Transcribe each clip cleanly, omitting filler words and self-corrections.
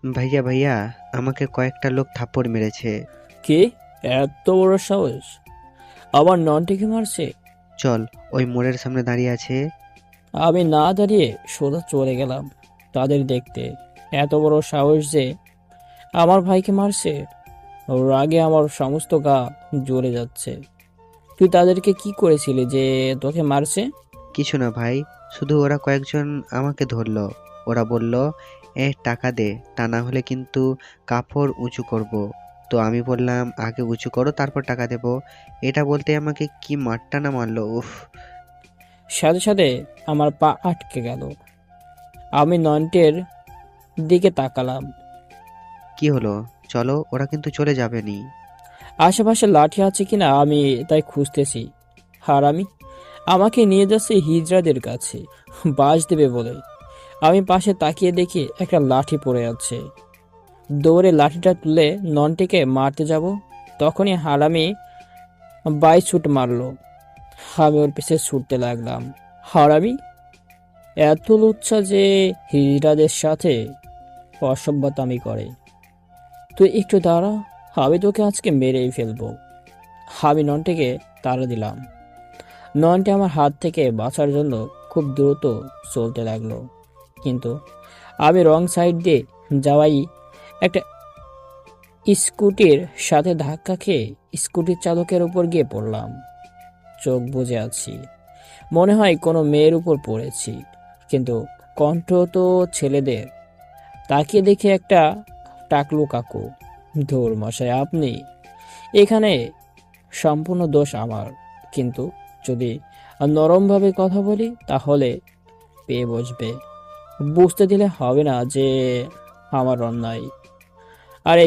ভাইয়া ভাইয়া, আমাকে কয়েকটা লোক থাপ্পড় মেরেছে। কে? এত বড় সাহস! আবার ননটিকে মারছে? চল, ওই মোড়ের সামনে দাঁড়িয়ে আছে। আমি না দাঁড়িয়ে সোজা চলে গেলাম তাদের দেখতে। এত বড় সাহস যে আমার ভাইকে মারছে! ওর আগে আমার সমস্ত গা জ্বলে যাচ্ছে। তুই তাদেরকে কি করেছিলি যে তোকে মারছে? কিছু না ভাই, শুধু ওরা কয়েকজন আমাকে ধরলো। ওরা বলল, টাকা দে, তা না হলে কিন্তু কাপড় উঁচু করব। তো আমি বললাম, আগে উঁচু করো তারপর টাকা দেব। এটা বলতে আমাকে কি মারটা না মারলো, উফ। সাথে সাথে আমার পা আটকে গেল। আমি নন্টের দিকে তাকালাম। কি হলো? চলো, ওরা কিন্তু চলে যাবে নি। আশেপাশে লাঠি আছে কিনা আমি তাই খুঁজতেছি। হারামি আমাকে নিয়ে যাচ্ছে হিজড়াদের কাছে বাস দেবে বলে। আমি পাশে তাকিয়ে দেখি একটা লাঠি পড়ে আছে। দৌড়ে লাঠিটা তুলে ননটিকে মারতে যাব, তখনই হারামি বাই ছুট মারলো। আমি ওর পিছে ছুটতে লাগলাম। হারামি এত লুচ্ছা যে হিজড়াদের সাথে অসভ্যতামি করে। তুই একটু দাঁড়া, আমি তোকে আজকে মেরেই ফেলবো। আমি ননটিকে তাড়া দিলাম। নয়নটি আমার হাত থেকে বাঁচার জন্য খুব দ্রুত চলতে লাগলো, কিন্তু আমি রং সাইড দিয়ে যাওয়াই একটা স্কুটির সাথে ধাক্কা খেয়ে স্কুটির চালকের উপর গিয়ে পড়লাম। চোখ বুজে আছি, মনে হয় কোনো মেয়ের উপর পড়েছি, কিন্তু কণ্ঠ তো ছেলেদের। তাকিয়ে দেখে একটা টাকলু কাকু। ধুর মশাই, আপনি এখানে! সম্পূর্ণ দোষ আমার, কিন্তু যদি নরমভাবে কথা বলি তাহলে পেয়ে বসবে। বুঝতে দিলে হবে না যে আমার অন্যায়। আরে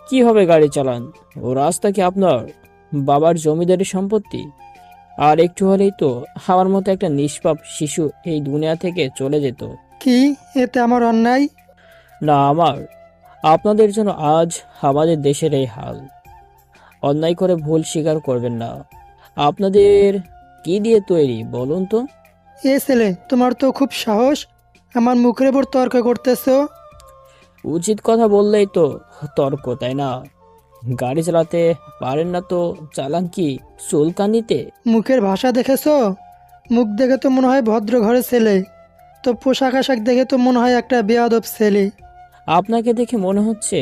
কি হবে গাড়ি চালান, ও রাস্তা কি আপনার বাবার জমিদারি সম্পত্তি? আর একটু হলেই তো আমার মতো একটা নিষ্পাপ শিশু এই দুনিয়া থেকে চলে যেত। কি? এতে আমার অন্যায়? না আমার, আপনাদের জন্য আজ আমাদের দেশের এই হাল। অন্যায় করে ভুল স্বীকার করবেন না। আপনাদের কি দিয়ে তৈরি বলুন তো? এ ছেলে, তোমার তো খুব সাহস, আমার মুখের উপর তর্ক করতেছো। উচিত কথা বললেই তো তর্ক, তাই না? গাড়ি চালাতে পারেন না তো চালান কি চুলকানিতে? মুখের ভাষা দেখেছো? মুখ দেখে তো মনে হয় ভদ্র ঘরের ছেলে, তো পোশাক আশাক দেখে তো মনে হয় একটা বেয়াদব ছেলে। আপনাকে দেখে মনে হচ্ছে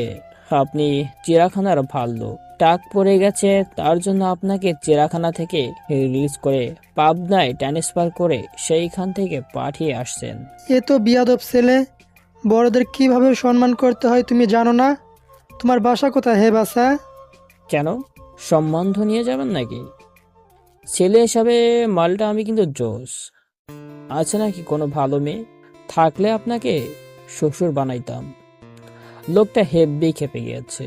আপনি চিড়াখানার ভাল্লু। টাক পড়ে গেছে তার জন্য আপনাকে চিড়াখানা থেকে রিলিজ করে পাবনায় ট্রান্সফার করে সেইখান থেকে পাঠিয়ে আসছেন। এ তো বেয়াদব ছেলে। বড়দের কিভাবে সম্মান করতে হয় তুমি জানো না? তোমার বাসা কোথায় হে বাসা? কেন, সম্বন্ধ নিয়ে যাবেন নাকি? ছেলে হিসাবে মালটা আমি কিন্তু জোস। আছে নাকি কোনো ভালো মেয়ে? থাকলে আপনাকে শ্বশুর বানাইতাম। লোকটা হেব্বি খেপে গিয়েছে।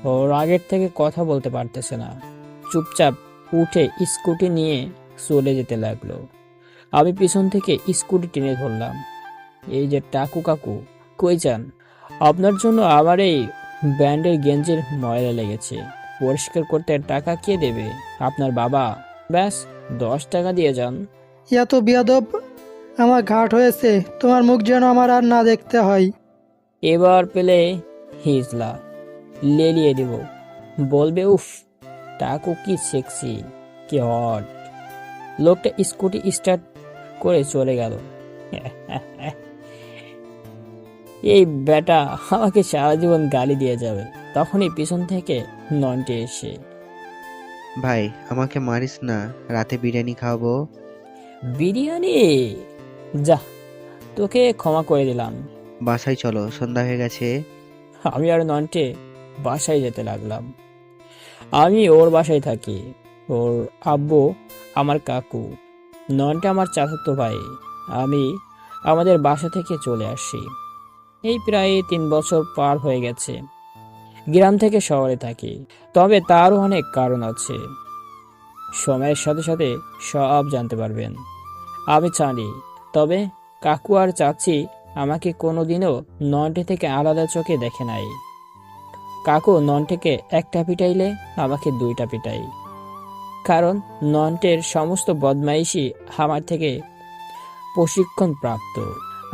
ওর আগের থেকে কথা বলতে পারতেছে না। চুপচাপ উঠে স্কুটি নিয়ে চলে যেতে লাগলো। আমি পিছন থেকে স্কুটি টেনে ধরলাম। এই যে টাকু কাকু, কই যান? আপনার জন্য আমার এই ব্যান্ডের গেঞ্জির ময়লা লেগেছে, পরিষ্কার করতে টাকা কে দেবে? আপনার বাবা। ব্যাস 10 টাকা দিয়ে যান। এত বেয়াদব! আমার ঘাট হয়েছে, তোমার মুখ যেন আমার আর না দেখতে হয়। এবার পেলে হিজলা লেলিয়ে দিব, বলবে উফ টাকু কি সেক্সি, কি হট। লোকটা স্কুটি স্টার্ট করে চলে গেল। এই বেটা আমাকে সারা জীবন গালি দিয়ে যাবে। তখনই পিছন থেকে নন্টে এসে, ভাই, আমাকে মারিস না, রাতে বিরিয়ানি খাওয়াবো। বিরিয়ানি? যা, তোকে ক্ষমা করে দিলাম। বাসায় চলো, সন্ধ্যা হয়ে গেছে। আমি আর নন্টে বাসায় যেতে লাগলাম। আমি ওর বাসায় থাকি, ওর আব্বু আমার কাকু, নয়নটা আমার চাচাতো ভাই। আমি আমাদের বাসা থেকে চলে আসি। এই প্রায় 3 বছর পার হয়ে গেছে। গ্রাম থেকে শহরে থাকি, তবে তারও অনেক কারণ আছে। সময়ের সাথে সাথে সব জানতে পারবেন। আমি জানি, তবে কাকু আর চাচি আমাকে কোনোদিনও নয়নটে থেকে আলাদা চোখে দেখে নাই। কাকু নয়নটেকে একটা পিটাইলে আমাকে 2টা পিটাই, কারণ নন্টের সমস্ত বদমাইশি আমার থেকে প্রশিক্ষণ প্রাপ্ত।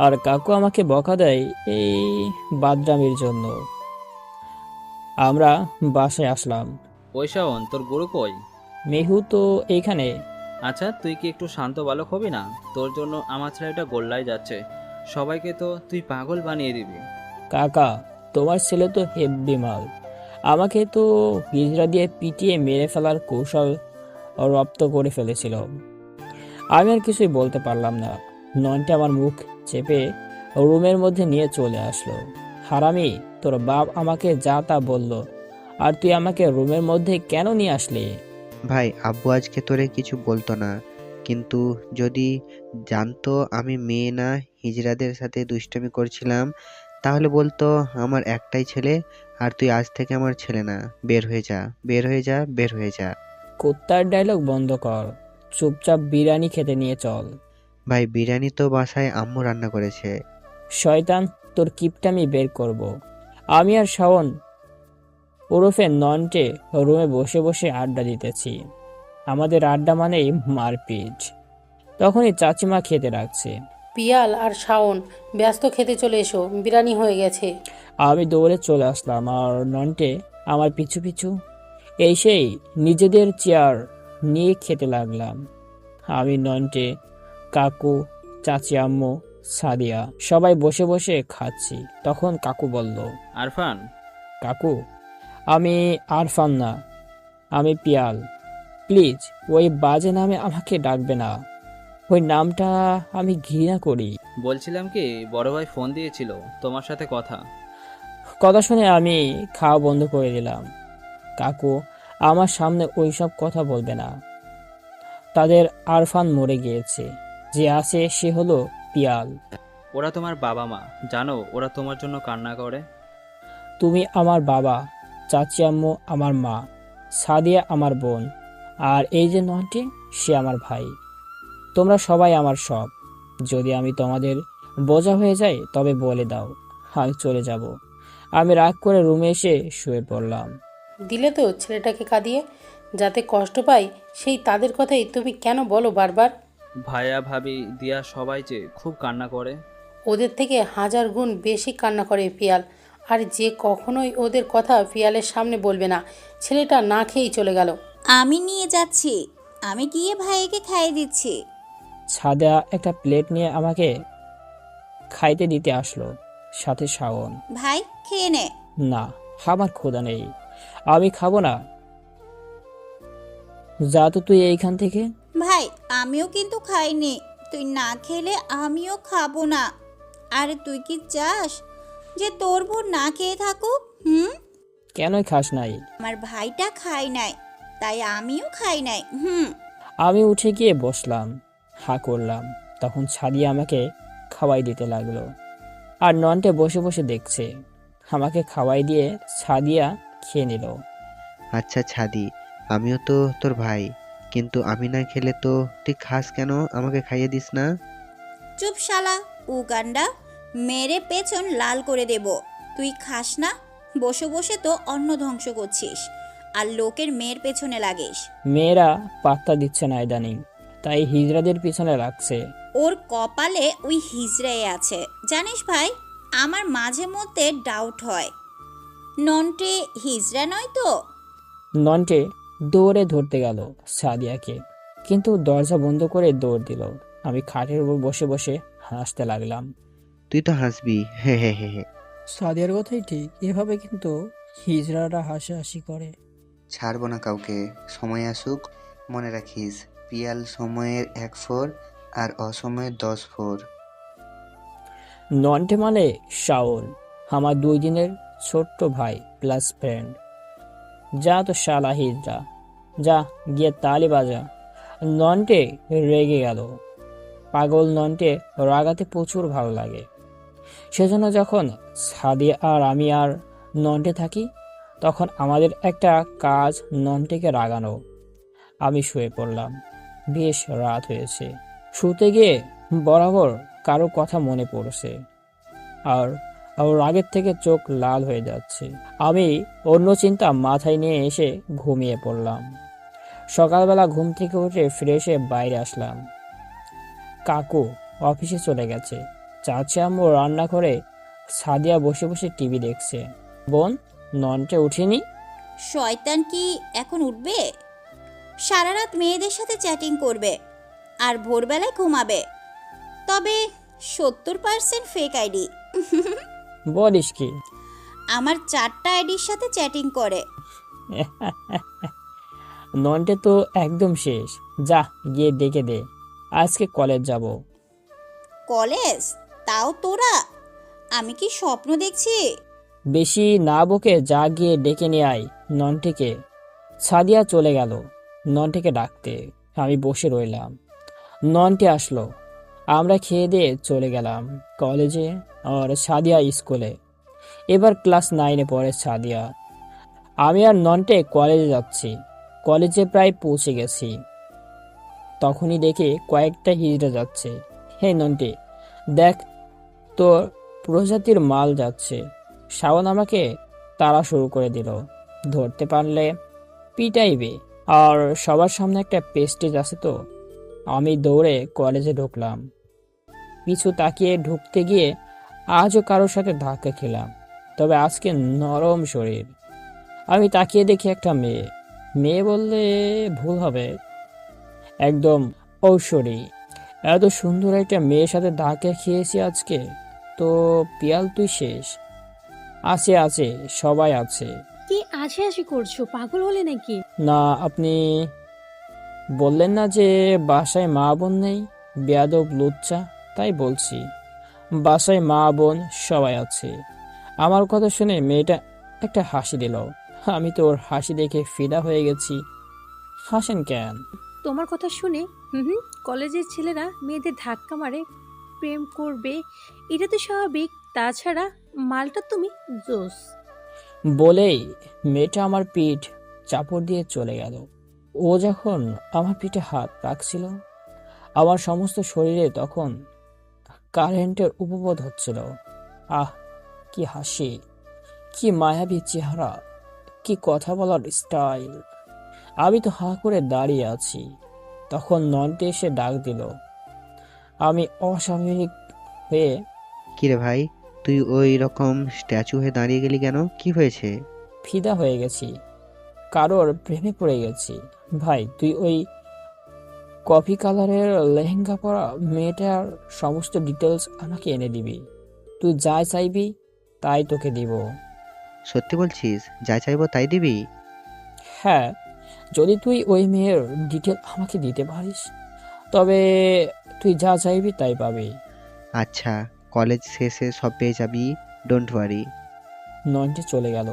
আর কাকু আমাকে বকা দেয় এই বাদরামির জন্য। আমরা বাসায় আসলাম। ওই শাওন, তোর গুরু কই? মেহু তো এইখানে। আচ্ছা, তুই কি একটু শান্ত বালক হবি না? তোর জন্য আমার ছেলেটা গোল্লায় যাচ্ছে, সবাইকে তো তুই পাগল বানিয়ে দিবি। কাকা, তোমার ছেলে তো হেব্বি মাল। আমাকে তো হিজড়া দিয়ে পিটিয়ে মেরে ফেলার কৌশল রপ্ত করে ফেলেছিল। আমি আর কিছুই বলতে পারলাম না। ননটা আমার মুখ চেপে রুমের মধ্যে নিয়ে চলে আসলো। হারামি, তোর বাপ আমাকে যা তা বলল, আর তুই আমাকে রুমের মধ্যে কেন নিয়ে আসলি? ভাই, আব্বু আজকে তোরে কিছু বলতো না, কিন্তু যদি জানতো আমি মেয়ে না হিজড়াদের সাথে দুষ্টামি করছিলাম, তাহলে বলতো আমার একটাই ছেলে, আর তুই আজ থেকে আমার ছেলে না। বের হয়ে যা, বের হয়ে যা, বের হয়ে যা। কুত্তার ডায়লগ বন্ধ কর, চুপচাপ বিরিয়ানি খেতে নিয়ে চল। ভাই, বিরিয়ানি তো বাসায় আম্মু রান্না করেছে। শয়তান, তোর কিপটামি বের করব। আমি আর শাওন ওরফে নন্টে রুমে বসে বসে আড্ডা দিতেছি। আমাদের আড্ডা মানেই মারপিট। তখনই চাচিমা খেতে রাখছে। পিয়াল আর শাওন, ব্যস্ত খেতে চলে এসো, বিরিয়ানি হয়ে গেছে। আমি দৌড়ে চলে আসলাম, আর নন্টে আমার পিছু পিছু। এই সেই নিজেদের চেয়ার নিয়ে খেতে লাগলাম। আমি, নন্টে, কাকু, চাচি আম্মু, সাদিয়া সবাই বসে বসে খাচ্ছি। তখন কাকু বলল, আরফান। কাকু, আমি আরফান না, আমি পিয়াল। প্লিজ ওই বাজে নামে আমাকে ডাকবে না। ওই নামটা আমি ঘৃণা করি। বলছিলাম কি, বড় ভাই ফোন দিয়েছিল তোমার সাথে কথা। কথা শুনে আমি খাওয়া বন্ধ করে দিলাম। কাকু, আমার সামনে ওইসব কথা বলবে না। তাদের আরফান মরে গিয়েছে, যে আছে সে হলো পিয়াল। ওরা তোমার বাবা মা, জানো ওরা তোমার জন্য কান্না করে। তুমি আমার বাবা, চাচি আম্মু আমার মা, সাদিয়া আমার বোন, আর এই যে নয়টি, সে আমার ভাই। তোমরা সবাই আমার সব। যদি আমি তোমাদের বোঝা হয়ে যাই তবে বলে দাও, আমি চলে যাব। আমি রাগ করে রুমে এসে শুয়ে পড়লাম। দিলে তো ছেলেটাকে কাঁদিয়ে, যাতে কষ্ট পায়, সেই তাদের কথাই তুমি কেন বলো বারবার? ভাইয়া ভাবি দিয়া সবাই যে খুব কান্না করে। ওদের থেকে 1000 গুণ বেশি কান্না করে পিয়াল। আর যে কখনোই ওদের কথা পিয়ালের সামনে বলবে না। ছেলেটা না খেয়েই চলে গেল। আমি নিয়ে যাচ্ছি, আমি গিয়ে ভাইকে খাইয়ে দিচ্ছি। সাদা একটা প্লেট নিয়ে আমাকে খাইতে দিতে আসলো, সাথে শাওন। ভাই খেয়ে নে। না, আমার ক্ষুধা নেই, আমি খাবো না। যা তো তুই এইখান থেকে। ভাই আমিও কিন্তু খাইনি, তুই না খেলে আমিও খাবো না। আরে তুই কি চাস যে তোর বোন না খেয়ে থাকুক? কেনই খাস নাই? আমার ভাইটা খায় নাই, তাই আমিও খাই নাই। আমি উঠে গিয়ে বসলাম, হা করলাম। তখন ছাদিয়া আমাকে খাওয়াই দিতে লাগলো, আর নন্টে বসে বসে দেখছে। আমাকে খাওয়াই দিয়ে ছাদিয়া খেয়ে নিল। আচ্ছা ছাদি, আমিও তো তোর ভাই, কিন্তু আমি না খেলে তো তুই খাস কেন? আমাকে খাইয়ে দিস না। চুপ শালা উগান্ডা, মেরে পেছন লাল করে দেব। তুই খাস না, বসে বসে তো অন্ন ধ্বংস করছিস, আর লোকের মেয়ের পেছনে লাগিস। মেয়েরা পাত্তা দিচ্ছে না ইদানিং, তাই হিজড়াদের পিছনে রাখছে। ওর কপালে ওই হিজড়াই আছে। জানিস ভাই, আমার মাঝে মধ্যে ডাউট হয়, নন্টে হিজড়া নয় তো? নন্টে দৌড়ে ধরতে গেল সাদিয়াকে, কিন্তু দরজা বন্ধ করে দৌড় দিল। আমি খাটের উপর বসে বসে হাসতে লাগলাম। তুই তো হাসবি, হে হে হে হে। সাদিয়ার কথাই ঠিক, এভাবে কিন্তু হিজড়ারা হাসাহাসি করে। ছাড়বো না কাউকে, সময় আসুক। মনে রাখিস, পিয়াল সময়ের 1 4 আর অসময়ের 10 4। নন্টে মানে শাওন, আমার 2 দিনের ছোট্ট ভাই প্লাস ফ্রেন্ড। যা তো শালা হিজড়া, যা গিয়ে তালি বাজা। নন্টে রেগে গেল। পাগল নন্টে রাগাতে প্রচুর ভালো লাগে। সেজন্য যখন সাদিয়া আর আমি আর নন্টে থাকি, তখন আমাদের একটা কাজ নন্টেকে রাগানো। আমি শুয়ে পড়লাম। বেশ রাত হয়েছে। শুতে গিয়ে বরাবর কারো কথা মনে পড়ছে, আর রাগের থেকে চোখ লাল হয়ে যাচ্ছে। আমি অন্য চিন্তা মাথায় নিয়ে এসে ঘুমিয়ে পড়লাম। সকালবেলা ঘুম থেকে উঠে ফ্রেশ হয়ে বাইরে আসলাম। কাকু অফিসে চলে গেছে, চাচি আম্মু রান্না করে সাদিয়া বসে বসে টিভি দেখছে। বোন, ননটে উঠেনি? শয়তান কি এখন উঠবে? সারা রাত মেয়েদের সাথে চ্যাটিং করবে আর ভোরবেলায় ঘুমাবে। তবে 70% ফেক আইডি। বলিস কি? আমার 4টা আইডির সাথে চ্যাটিং করে। ননটে তো একদম শেষ। যা গিয়ে ডেকে দে, আজকে কলেজ যাব। কলেজ? তাও তোরা? আমি কি স্বপ্ন দেখছি? বেশি না বকে যা গিয়ে ডেকে নিয়ে আয় ননটিকে। সাদিয়া চলে গেল ননটিকে ডাকতে। আমি বসে রইলাম। ননটি আসলো। আমরা খেয়ে দিয়ে চলে গেলাম কলেজে, আর সাদিয়া স্কুলে। এবার ক্লাস 9-এ পড়ে সাদিয়া। আমি আর ননটে কলেজে যাচ্ছি। কলেজে প্রায় পৌঁছে গেছি, তখনই দেখি কয়েকটা হিজড়া যাচ্ছে। হে নন্টে, দেখ তোর প্রজাতির মাল যাচ্ছে। শাওন আমাকে তাড়া শুরু করে দিল। ধরতে পারলে পিটাইবে, আর সবার সামনে একটা পেস্টেজ আছে তো। আমি দৌড়ে কলেজে ঢুকলাম। পিছু তাকিয়ে ঢুকতে গিয়ে আজও কারোর সাথে ধাক্কা খেলাম, তবে আজকে নরম শরীর। আমি তাকিয়ে দেখি একটা মেয়ে। মেয়ে বললে ভুল হবে, একদম ঐশ্বরী। এত সুন্দর একটা মেয়ের সাথে ধাক্কা খেয়েছি আজকে। তো পিয়াল তুই শেষ। আছে আছে, সবাই আছে। কি আশি আশি করছো, পাগল হলে নাকি? না, আপনি বললেন না যে বাসায় মা বোন নেই? বেয়াদব লুচ্চা, তাই বলছি। বাসায় মা বোন সবাই আছে। আমার কথা শুনে মেয়েটা একটা হাসি দিল। আমি তো ওর হাসি দেখে ফিদা হয়ে গেছি। হাসেন কেন? তোমার কথা শুনে কলেজের ছেলেরা মেয়েদের ধাক্কা মারে, প্রেম করবে, এটা তো স্বাভাবিক। তাছাড়া মালটা তুমি জোস। বলেই মেয়েটা আমার পিঠ চাপড় দিয়ে চলে গেল। ও যখন আমার পিঠে হাত রাখছিল, আমার সমস্ত শরীরে তখন কারেন্টের উপবোধ হচ্ছিল। আহ, কি হাসি, কি মায়াবী চেহারা, কি কথা বলার স্টাইল! আমি তো হাঁ করে দাঁড়িয়ে আছি। তখন নন্টে এসে ডাক দিল। আমি অস্বাভাবিক হয়ে কিরে ভাই, তুই ওই রকম স্ট্যাচু হয়ে দাঁড়িয়ে গেলি কেন? কি হয়েছে? ফিদা হয়ে গেছি, কারোর প্রেমে পড়ে গেছি। ভাই, তুই ওই কফি কালারের লেহেঙ্গা পরা মেয়েটার সমস্ত ডিটেলস আমাকে এনে দিবি। তুই যা চাইবি তাই তোকে দিব। সত্যি বলছিস? যা চাইবো তাই দিবি? হ্যাঁ, যদি তুই ওই মেয়ের ডিটেল আমাকে দিতে পারিস, তবে তুই যা চাইবি তাই পাবি। আচ্ছা, কলেজ শেষে সব পেয়ে যাবি, ডোন্ট ওয়ারি। নয়নটি চলে গেল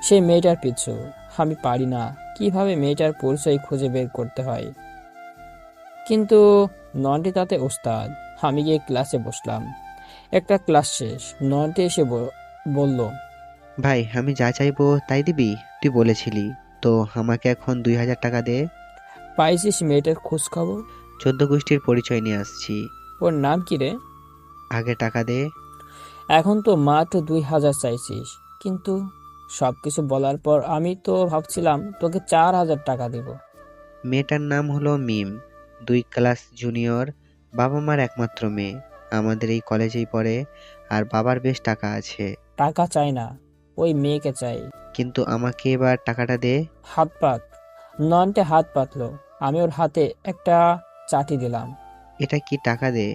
সেই মেয়েটার পিছু। আমি পারি না কিভাবে মেয়েটার পরিচয় খুঁজে বের করতে হয়, কিন্তু নয়নটি তাতে ওস্তাদ। আমি গিয়ে ক্লাসে বসলাম। একটা ক্লাস শেষ, নয়নটি এসে বলল, ভাই, আমি যা চাইবো তাই দিবি? তুই বলেছিলি তো আমাকে এখন 2000 টাকা দে। পাইছিস মেয়েটার খোঁজ খবর? 14 গোষ্ঠীর পরিচয় নিয়ে আসছি। ওর নাম কি রে? আগে টাকা দে। এখন তো মাত্র 2000 চাইছিস, কিন্তু সবকিছু বলার পর আমি তো ভাবছিলাম তোকে 4000 টাকা দিব। মেয়েটার নাম হলো মিম, 2 ক্লাস জুনিয়র, বাবা মার একমাত্র মেয়ে, আমাদের এই কলেজেই পড়ে, আর বাবার বেশ টাকা আছে। টাকা চাই না, ওই মেয়েকে চাই। কিন্তু আমাকে এবার টাকাটা দে। হাত পাত। নয়নটে হাত পাতলো। আমি ওর হাতে একটা চাটি দিলাম। এটা কি? টাকা দে।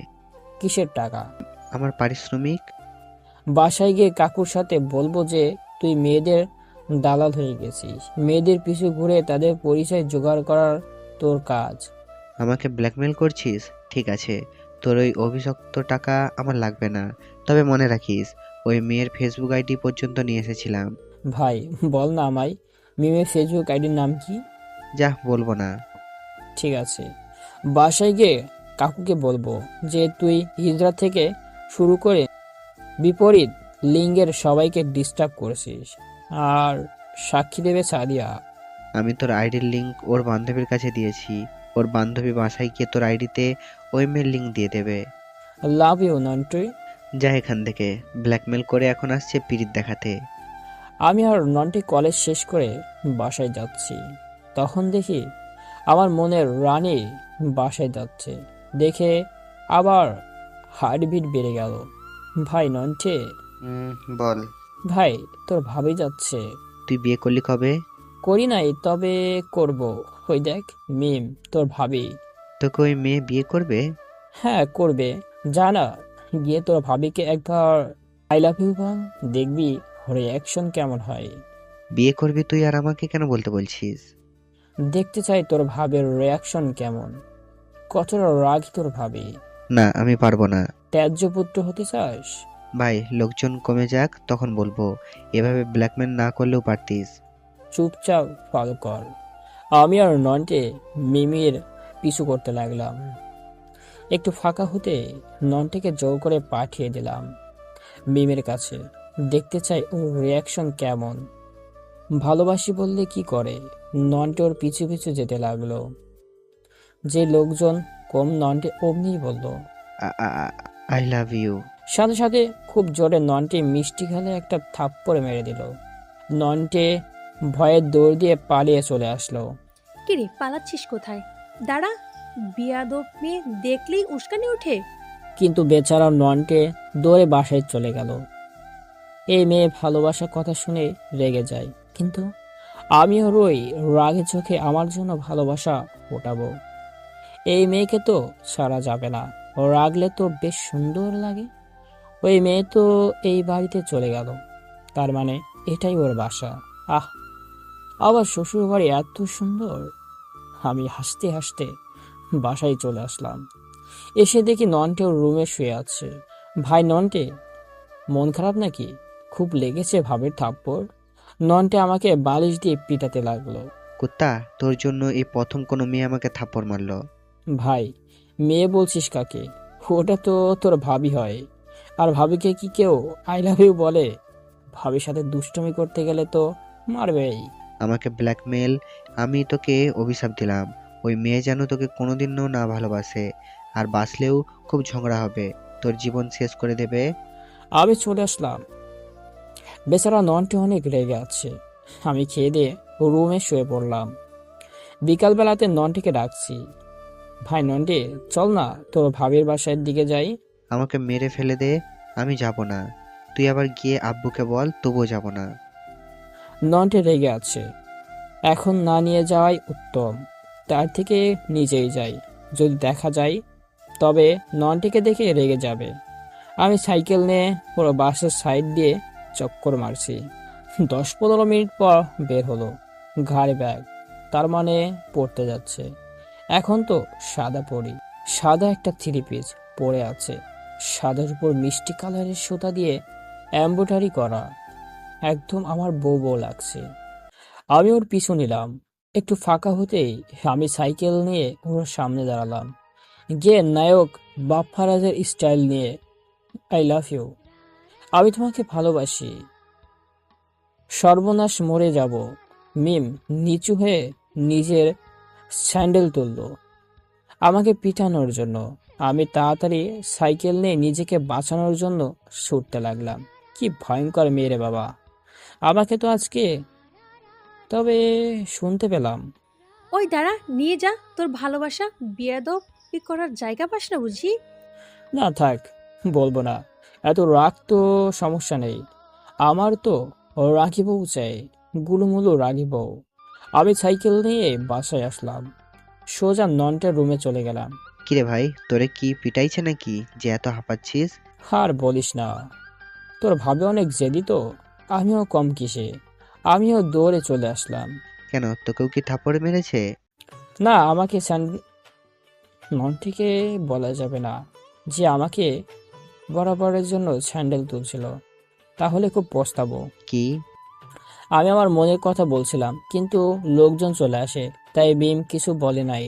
কিসের টাকা? আমার পারিশ্রমিক। বাসায় গিয়ে কাকুর সাথে বলবো যে তুই মেয়েদের দালাল হয়ে গেছিস। মেয়েদের পিছু ঘুরে তাদের পরিচয় জোগাড় করার তোর কাজ। আমাকে ব্ল্যাকমেল করছিস? ঠিক আছে, তোর ওই অভিশপ্ত টাকা আমার লাগবে না। তবে মনে রাখিস, ওই মেয়ের ফেসবুক আইডি পর্যন্ত নিয়ে এসেছিলাম। ভাই, বল না আমায়, মিমের ফেসবুক আইডির নাম কি? যা, বলবো না। ঠিক আছে, বাসায় গিয়ে কাকুকে বলবো যে তুই হিজড়া থেকে শুরু করে বিপরীত লিঙ্গের সবাইকে ডিস্টার্ব করেছিস, আর সাক্ষী দেবে সাদিয়া। আমি তোর আইডির লিংক ওর বান্ধবীর কাছে দিয়েছি। ওর বান্ধবী বাসায় গিয়ে তোর আইডিতে ওই মেয়ের লিংক দিয়ে দেবে। Love you Nontu. যা এখান থেকে। ব্ল্যাকমেল করে এখন আসছে পিরিত দেখাতে। আমি আর নন্টি কলেজ শেষ করে বাসায় যাচ্ছি, তখন দেখি আমার মনের রানী বাসায় যাচ্ছে। দেখে আবার হার্টবিট বেড়ে গেল। ভাই নন্টে, বল। ভাই তোর ভাবি যাচ্ছে। তুই বিয়ে করলি কবে? করি নাই, তবে করব। ওই দেখ মিম, তোর ভাবি। তোকে ওই মেয়ে বিয়ে করবে? হ্যাঁ করবে। জানা, গিয়ে তোর ভাবিকে একবার আই লাভ ইউ বল, দেখবি রিয়াকশন কেমন হয়। বিয়ে করবি তুই আর আমাকে কেন বলতে বলছিস? দেখতে চাই তোর ভাবের রিয়াকশন কেমন। কতটা রাগী তোর ভাবি। না, আমি পারবো না। ত্যায্য পুত্র হতে চাস? ভাই, লোকজন কমে যাক তখন বলবো। এভাবে ব্ল্যাকমেল না করলেও পারতিস। চুপচাপ ফলো কর। আমি আর নন্টে মিমির পিছু করতে লাগলাম। একটু ফাঁকা হতে নন্টেকে জোর করে পাঠিয়ে দিলাম মিমের কাছে। দেখতে চাই ওর রিয়াকশন কেমন। ভালোবাসি বললে কি করে। নন্টে ওর পিছু পিছু যেতে লাগলো। যে লোকজন কম নন্টে অমনিই বলল আই লাভ ইউ। সাথে সাথে খুব জোরে নন্টে মিষ্টি খালে একটা থাপ্পড় মেরে দিল। নন্টে ভয়ে দৌড় দিয়ে পালিয়ে চলে আসলো। কিরে পালাচ্ছিস কোথায়? দাঁড়া, বিয়াদব মেয়ে দেখলেই উস্কানি ওঠে। কিন্তু বেচারা নন্টে দৌড়ে বাসায় চলে গেল। এই মেয়ে ভালোবাসার কথা শুনে রেগে যায়, কিন্তু আমি ওর ওই রাগে চোখে আমার জন্য ভালোবাসা ফোটাবো। এই মেয়েকে তো ছাড়া যাবে না। ও রাগলে তো বেশ সুন্দর লাগে। ওই মেয়ে তো এই বাড়িতে চলে গেল, তার মানে এটাই ওর বাসা। আহ, আবার শ্বশুর বাড়ি এত সুন্দর। আমি হাসতে হাসতে বাসায় চলে আসলাম। এসে দেখি নন্টে ওর রুমে শুয়ে আছে। ভাই নন্টে, মন খারাপ নাকি? খুব লেগেছে ভাবের থাপ্পড়। নন্টে আমাকে বালিশ দিয়ে পিটাতে লাগলো। কুত্তা, তোর জন্য এই প্রথম কোনো মেয়ে আমাকে থাপ্পড় মারলো। ভাই, মেয়ে বলছিস কাকে? ওটা তো তোর ভাবি হয়। আর ভাবিকে কি কেউ আই লাভ ইউ বলে? ভাবির সাথে দুষ্টুমি করতে গেলে তো মারবেই। আমাকে ব্ল্যাকমেল। আমি তোকে অভিশাপ দিলাম, ওই মেয়ে যেন তোকে কোনোদিনও না ভালোবাসে, আর বাঁচলেও খুব ঝগড়া হবে, তোর জীবন শেষ করে দেবে। আমি চলে আসলাম। বেচারা নন্টে অনেক রেগে আছে। আমি খেয়ে দিয়ে রুমে শুয়ে পড়লাম। বিকালবেলাতে নন্টেকে ডাকছি। ভাই নন্টে, চল না তোর ভাবির বাসার দিকে যাই। আমাকে মেরে ফেলে দে, আমি যাব না। তুই আবার গিয়ে আব্বুকে বল, তবুও যাব না। নন্টে রেগে আছে, এখন না নিয়ে যাওয়াই উত্তম। তার থেকে নিজেই যাই। যদি দেখা যায় তবে নন্টেকে দেখে রেগে যাবে। আমি সাইকেল নিয়ে পুরো বাসের সাইড দিয়ে চক্কর মারছি। 10-15 মিনিট পর বের হলো, ঘাড়ে ব্যাগ, তার মানে পড়তে যাচ্ছে। এখন তো সাদা পরি, সাদা একটা থ্রি পিস পরে আছে, সাদার উপর মিষ্টি কালারের সুতা দিয়ে এমব্রয়ডারি করা। একদম আমার বউ বউ লাগছে। আমি ওর পিছু নিলাম। একটু ফাঁকা হতেই আমি সাইকেল নিয়ে ওর সামনে দাঁড়ালাম। গিয়ে নায়ক বাপ্পারাজের স্টাইল নিয়ে আই লাভ ইউ, আমি তোমাকে ভালোবাসি, সর্বনাশ মরে যাব। মিম নিচু হয়ে নিজের স্যান্ডেল তুলল আমাকে পিটানোর জন্য। আমি তাড়াতাড়ি সাইকেল নিয়ে নিজেকে বাঁচানোর জন্য ছুটতে লাগলাম। কি ভয়ঙ্কর মেয়ে রে বাবা! আমাকে তো আজকে তবে শুনতে পেলাম। ওই দাঁড়া, নিয়ে যা তোর ভালোবাসা। বিয়াদব করার জায়গা পাস না বুঝি? না থাক, বলবো না। এত রাগ তো সমস্যা নেই, আমার তো রাগি বউ চাই, গুলুমুলু রাগি বউ। আমি সাইকেল নিয়ে বাসায় আসলাম, সোজা নন্টের রুমে চলে গেলাম। কিরে ভাই, তোরে কি পিটাইছে নাকি যে এত হাঁপাচ্ছিস? আর বলিস না, তোর ভাবে অনেক জেদি তো, আমিও কম কিসে। আমিও দৌড়ে চলে আসলাম। কেন, তোকেও কি থাপ্পড় মেরেছে? না, আমাকে নন্টিকে বলা যাবে না যে আমাকে বরাবরের জন্য স্যান্ডেল তুলছিল, তাহলে খুব পস্তাবো। কি? আমি আমার মনের কথা বলছিলাম, কিন্তু লোকজন চলে আসে, তাই মিম কিছু বলে নাই।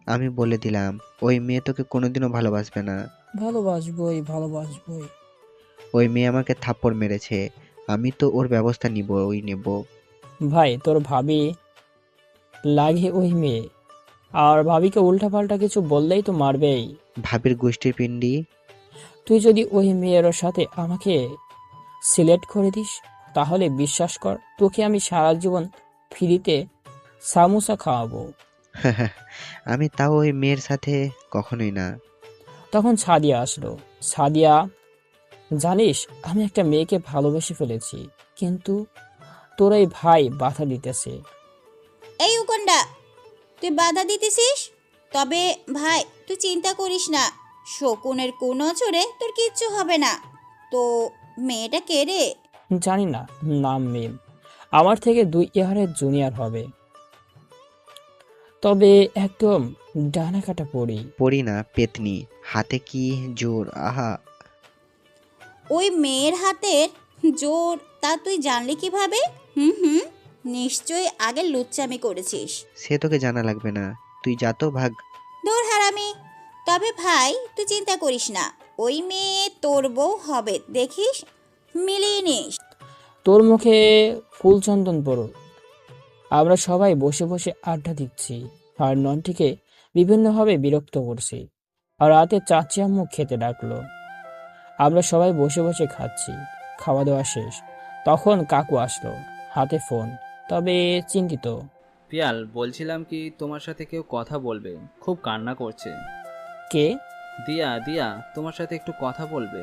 আমি বলে দিলাম, ওই মেয়ে তোকে কোনোদিনও ভালোবাসবে না। ভালোবাসবই, ভালোবাসবই। ওই মেয়ে আমাকে থাপ্পড় মেরেছে, আমি তো ওর ব্যবস্থা নেব। ভাই, তোর ভাবি লাগে ওই মেয়ে, আর ভাবিকে উল্টাপাল্টা কিছু বললেই তো মারবেই। ভাবির গোষ্ঠীর পিণ্ডি। তুই যদি ওই মেয়ের সাথে আমাকে সিলেক্ট করে দিস, তাহলে বিশ্বাস কর, তোকে আমি সারা জীবন ফ্রিতে সামোসা খাওয়াবো। আমি তাও ওই মেয়ের সাথে কখনোই না। তখন সাদিয়া আসলো। সাদিয়া, জানিস আমি একটা মেয়েকে ভালোবেসে ফেলেছি, কিন্তু তোর এই ভাই বাধা দিতেছে। এই উকন্ডা, তুই বাধা দিতেছিস? তবে ভাই তুই চিন্তা করিস না, শকুনের কোন নজরে তোর কিচ্ছু হবে না। তো মেয়েটা কে রে? জানি না, নাম মিম, আমার থেকে 2 ইয়ারের জুনিয়র হবে, তবে একদম ডানা কাটা পড়ি। পড়ি না, পেতনি। হাতে কি জোর, আহা। ওই মেয়ের হাতের জোর তা তুই জানলি কিভাবে? হুম হুম, নিশ্চয়ই আগে লুচ্চামি করেছিস। সে তোকে জানা লাগবে না, তুই যা তো ভাগ। দূর হারামি। তবে ভাই তুই চিন্তা করিস না, ওই মেয়ে তোর বউ হবে, দেখিস, মিলিয়ে নিস। তোর মুখে ফুলচন্দন পড়ো। আমরা সবাই বসে বসে আড্ডা দিচ্ছি আর ননটিকে বিভিন্নভাবে বিরক্ত করছি। আর রাতে চাচি আম্মু খেতে ডাকলো। আমরা সবাই বসে বসে খাচ্ছি। খাওয়া দাওয়া শেষ, তখন কাকু আসলো, হাতে ফোন, তবে চিন্তিত। পিয়াল, বলছিলাম কি তোমার সাথে কেউ কথা বলবে, খুব কান্না করছে। কে? দিয়া, দিয়া তোমার সাথে একটু কথা বলবে,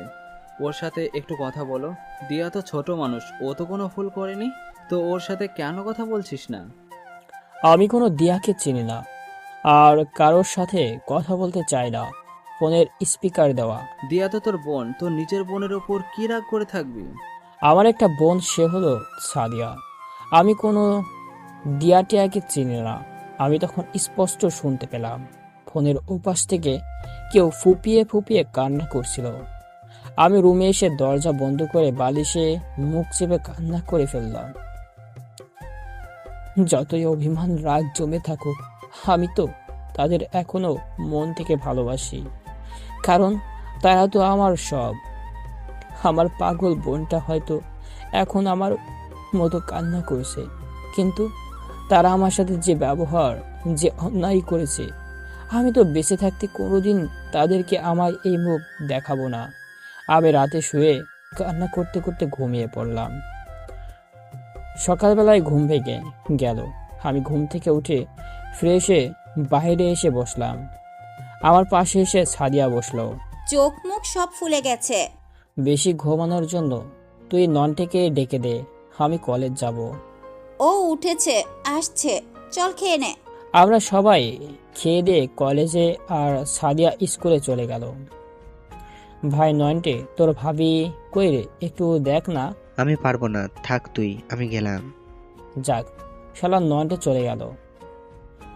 ওর সাথে একটু কথা বলো। দিয়া তো ছোট মানুষ, ও তো কোনো ভুল করেনি, তো ওর সাথে কেন কথা বলছিস না? আমি কোনো দিয়াকে চিনি না, আর কারোর সাথে কথা বলতে চাই না। ফোনের স্পিকার দেওয়া। দিয়া তো তোর বোন, তোর নিজের বোনের ওপর কি রাগ করে থাকবি? আমার একটা বোন, সে হলো সাদিয়া। আমি কোনো দিয়াটিয়াকে চিনি না। আমি তখন স্পষ্ট শুনতে পেলাম ফোনের ওপাশ থেকে কেউ ফুপিয়ে ফুপিয়ে কান্না করছিল। আমি রুমে এসে দরজা বন্ধ করে বালিশে মুখ চেপে কান্না করে ফেললাম। যতই অভিমান রাগ জমে থাকুক, আমি তো তাদের এখনো মন থেকে ভালোবাসি, কারণ তারা তো আমার সব। আমার পাগল বোনটা হয়তো এখন আমার মতো কান্না করছে, কিন্তু তারা আমার সাথে যে ব্যবহার, যে অন্যায় করেছে, আমি তো বেঁচে থাকতে কোনোদিন তাদেরকে আমার এই মুখ দেখাবো না। আমি রাতে শুয়ে কান্না করতে করতে ঘুমিয়ে পড়লাম। সকালবেলায় ঘুম ভেঙে গেল। আমি ঘুম থেকে উঠে ফ্রেশ হয়ে বাইরে এসে বসলাম। আমার পাশে এসে সাদিয়া বসলো। চোখ মুখ সব ফুলে গেছে। বেশি ঘুমানোর জন্য তুই ননটাকে ডেকে দে, আমি কলেজ যাব। ও উঠেছে, আসছে, চল খেয়ে নে। আমরা সবাই খেয়ে দিয়ে কলেজে, আর সাদিয়া স্কুলে চলে গেল। ভাই নয়নটে, তোর ভাবি কই রে, একটু দেখ না। আমি পারবো না, থাক তুই, আমি গেলাম। যাক, শালা নয়নটে চলে গেল।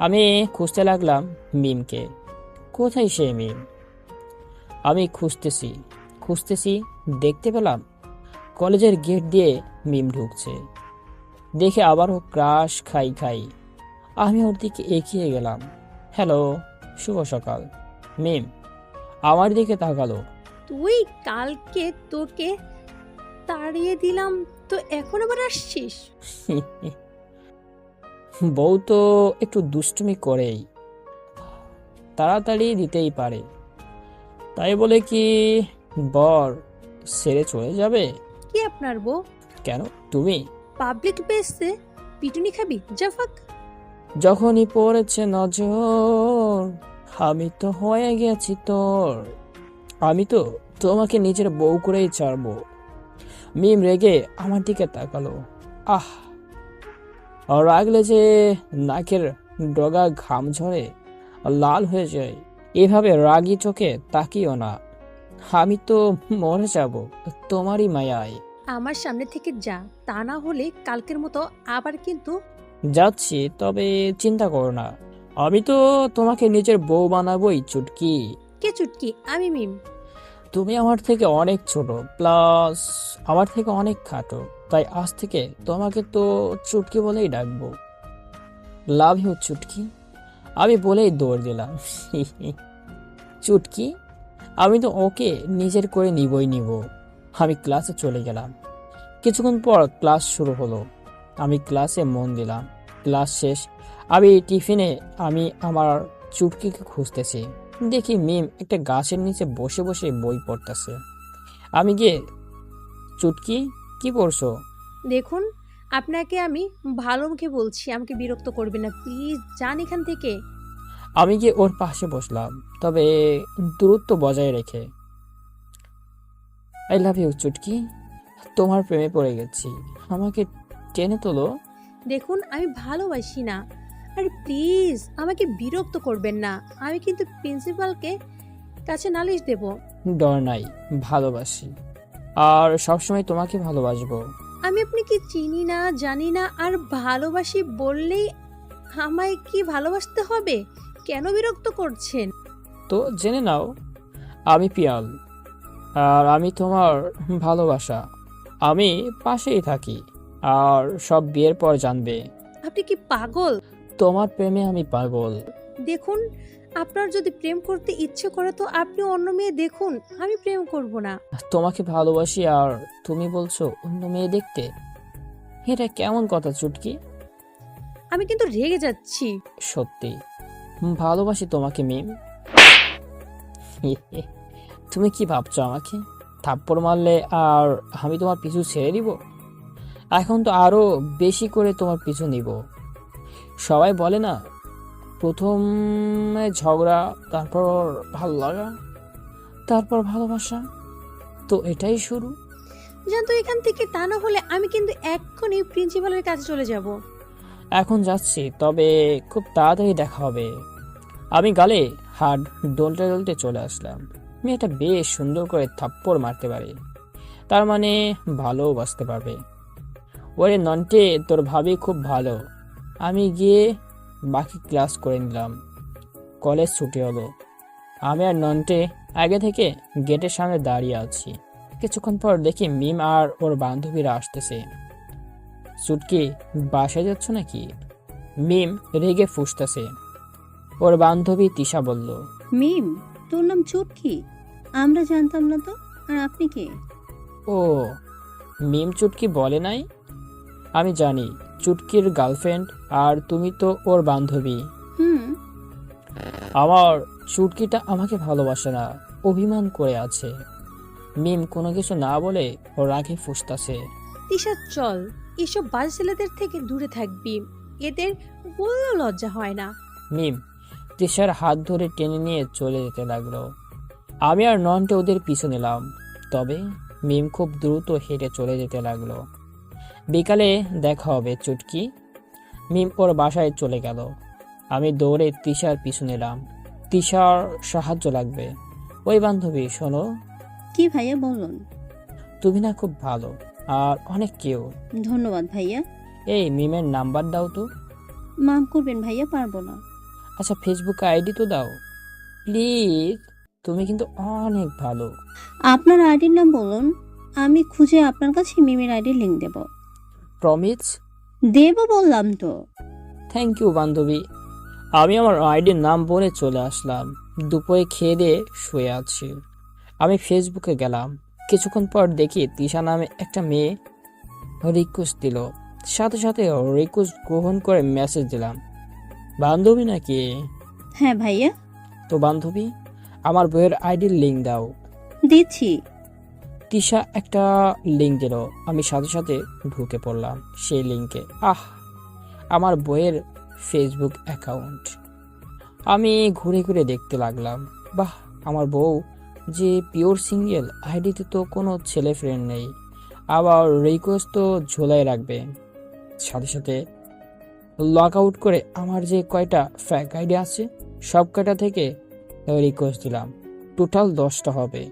আমি খুঁজতে লাগলাম মিমকে। কোথায় সে মিম? আমি খুঁজতেছি খুঁজতেছি, দেখতে পেলাম কলেজের গেট দিয়ে মিম ঢুকছে। দেখে আবারও ক্রাশ খাই খাই। আমি ওর দিকে এগিয়ে গেলাম। হ্যালো, শুভ সকাল। মিম আমার দিকে তাকালো। তুই কালকে তোকে তাড়িয়ে দিলাম, তো এখন আবার আসছিস? বউ তো একটু দুষ্টুমি করেই, তাড়াতাড়ি দিতেই পারে, তাই বলে কি বর ছেড়ে চলে যাবে? কি আপনার বউ? কেন, তুমি? পাবলিক প্লেসে পিটুনি খাবি? যা ফাক। যখনই পড়েছে নজর, আমি তো হয়ে গেছি তোর। আমি তো তোমাকে নিজের বউ করেই ছাড়বো। মিম রেগে আমার দিকে তাকালো। আহ, রাগলে যে নাকের ডগা ঘাম ঝরে, লাল হয়ে যায়। এভাবে রাগী চোখে তাকিও না, আমি তো মরে যাব তোমারই মায়ায়। আমার সামনে থেকে যা, তা না হলে কালকের মতো আবার কিন্তু। যাচ্ছি, তবে চিন্তা করো না, আমি তো তোমাকে নিজের বউ বানাবোই চুটকি। কে চুটকি? আমি মিম। তুমি আমার থেকে অনেক ছোট, প্লাস আমার থেকে অনেক খাটো, তাই আজ থেকে তোমাকে তো চুটকি বলেই ডাকবো। লাভ ইউ চুটকি, আমি বলেই দৌড় দিলাম। চুটকি, আমি তো ওকে নিজের করে নিবই নিব। আমি ক্লাসে চলে গেলাম। কিছুক্ষণ পর ক্লাস শুরু হলো। আমি ক্লাসে মন দিলাম। ক্লাস শেষ, আমি টিফিনে আমি আমার চুটকিকে খুঁজতেছি। দেখি মিম একটা গাছের নিচে বসে বসে বই পড়তেছে। আমি গিয়ে, চুটকি কি পড়ছো? দেখুন, আপনাকে আমি ভালো মুখে বলছি, আমাকে বিরক্ত করবেন না প্লিজ, যান এখান থেকে। আমি গিয়ে ওর পাশে বসলাম, তবে দূরত্ব বজায় রেখে। আই লাভ ইউ চুটকি, তোমার প্রেমে পড়ে গেছি, আমাকে টেনে তোলো। দেখুন আমি ভালোবাসি না। আর প্লিজ আমাকে বিরক্ত করবেন না, আমি কিন্তু প্রিন্সিপালকে কাছে নালিশ দেব। ডর নাই, ভালোবাসি, আর সবসময় তোমাকে ভালোবাসবো। আমি আপনাকে চিনি না, জানি না, আর ভালোবাসি বললেই আমায় কি ভালোবাসতে হবে? কেন বিরক্ত করছেন? তো জেনে নাও, আমি পিয়াল, আর আমি তোমার ভালোবাসা। আমি পাশেই থাকি, আর সব বিয়ের পর জানবে। আপনি কি পাগল? তোমার প্রেমে আমি পাগল। দেখুন, আপনার যদি প্রেম করতে ইচ্ছে করে তো আপনি অন্য মেয়ে দেখুন, আমি প্রেম করব না। তোমাকে ভালোবাসি আর তুমি বলছো অন্য মেয়ে দেখতে? এটা কেমন কথা চুটকি? আমি কিন্তু রেগে যাচ্ছি। সত্যি ভালোবাসি তোমাকে মিম। তুমি কি ভাবছো আমাকে থাপ্পড় মারলে আর আমি তোমার পিছু ছেড়ে দিব? এখন তো আরো বেশি করে তোমার পিছু নিব। সবাই বলে না, প্রথমে ঝগড়া, তারপর ভালো লাগা, তারপর ভালোবাসা। তো এটাই শুরু। জানতো এখান থেকে, তা না হলে আমি কিন্তু এক্ষুনি প্রিন্সিপালের কাছে চলে যাব। এখন যাচ্ছি, তবে খুব তাড়াতাড়ি দেখা হবে। আমি গালে হাত ডলতে ডলতে চলে আসলাম। মেয়েটা বেশ সুন্দর করে থাপ্পড় মারতে পারে, তার মানে ভালোবাসতে পারবে। ওরে নন্টে, তোর ভাবি খুব ভালো। আমি গিয়ে বাকি ক্লাস করে নিলাম। কলেজ ছুটি হলো। আমি আর নন্টে আগে থেকে গেটের সামনে দাঁড়িয়ে আছি। কিছুক্ষণ পর দেখি মিম আর ওর বান্ধবীরা আসতেছে। চুটকি, বাসায় যাচ্ছ নাকি? মিম রেগে ফুঁসতেছে। ওর বান্ধবী তিশা বলল, মিম, তোর নাম চুটকি? আমরা জানতাম না তো। আর আপনি কে? ও, মিম চুটকি বলে নাই? আমি জানি, চুটকির গার্লফ্রেন্ড, আর তুমি তো ওর বান্ধবী। হুম। আমার চুটকিটা আমাকে ভালোবাসে না, অভিমান করে আছে। মিম কোনো কিছু না বলে ওর রাগে ফুঁসতাছে। তিশা চল, এসব বাজে ছেলেদের থেকে দূরে থাকবি, এদের বললেও লজ্জা হয় না। মিম তিশার হাত ধরে টেনে নিয়ে চলে যেতে লাগলো। আমি আর নন্টে ওদের পিছু নিলাম, তবে মিম খুব দ্রুত হেঁটে চলে যেতে লাগলো। বিকালে দেখা হবে চুটকি। মিম ওর বাসায় চলে গেল। আমি দৌড়ে তিশার পিছু নিলাম। তিশার সাহায্য লাগবে। ওই বান্ধবী, শোনো, কি ভাইয়া বলুন? তুমি না খুব ভালো আর অনেক কেউ। ধন্যবাদ ভাইয়া। এই মিমের নাম্বার দাও তো। মাফ করবেন ভাইয়া, পারবো না। আচ্ছা, ফেসবুকে আইডি তো দাও প্লিজ, তুমি কিন্তু অনেক ভালো। আপনার আইডির নাম বলুন, আমি খুঁজে আপনার কাছে মিমের আইডির লিংক দেব। প্রমিস? দেব বললাম তো। থ্যাংক ইউ বান্ধবী। আমি আমার আইডির নাম বলে চলে আসলাম। দুপুরে খেয়ে দিয়ে শুয়ে আছি। আমি ফেসবুকে গেলাম। কিছুক্ষণ পর দেখি তিশা নামে একটা মেয়ে রিকোয়েস্ট দিল। সাথে সাথে রিকোয়েস্ট গ্রহণ করে মেসেজ দিলাম, বান্ধবী নাকি? হ্যাঁ ভাইয়া। তো বান্ধবী, আমার বইয়ের আইডির লিঙ্ক দাও। দিচ্ছি। তিশা একটা লিঙ্ক দিল। আমি সাথে সাথে ঢুকে পড়লাম সেই লিঙ্কে। আমার বইয়ের ফেসবুক অ্যাকাউন্ট। আমি ঘুরে ঘুরে দেখতে লাগলাম। বাহ, আমার বউ যে পিওর সিঙ্গেল, আইডিতে তো কোনো ছেলে ফ্রেন্ড নেই, আবার রিকোয়েস্ট তো ঝোলাই রাখবে। সাথে সাথে লগ আউট করে আমার যে কয়টা ফ্যাক আইডি আছে সব কয়টা থেকে রিকোয়েস্ট দিলাম। টোটাল 10টা হবে।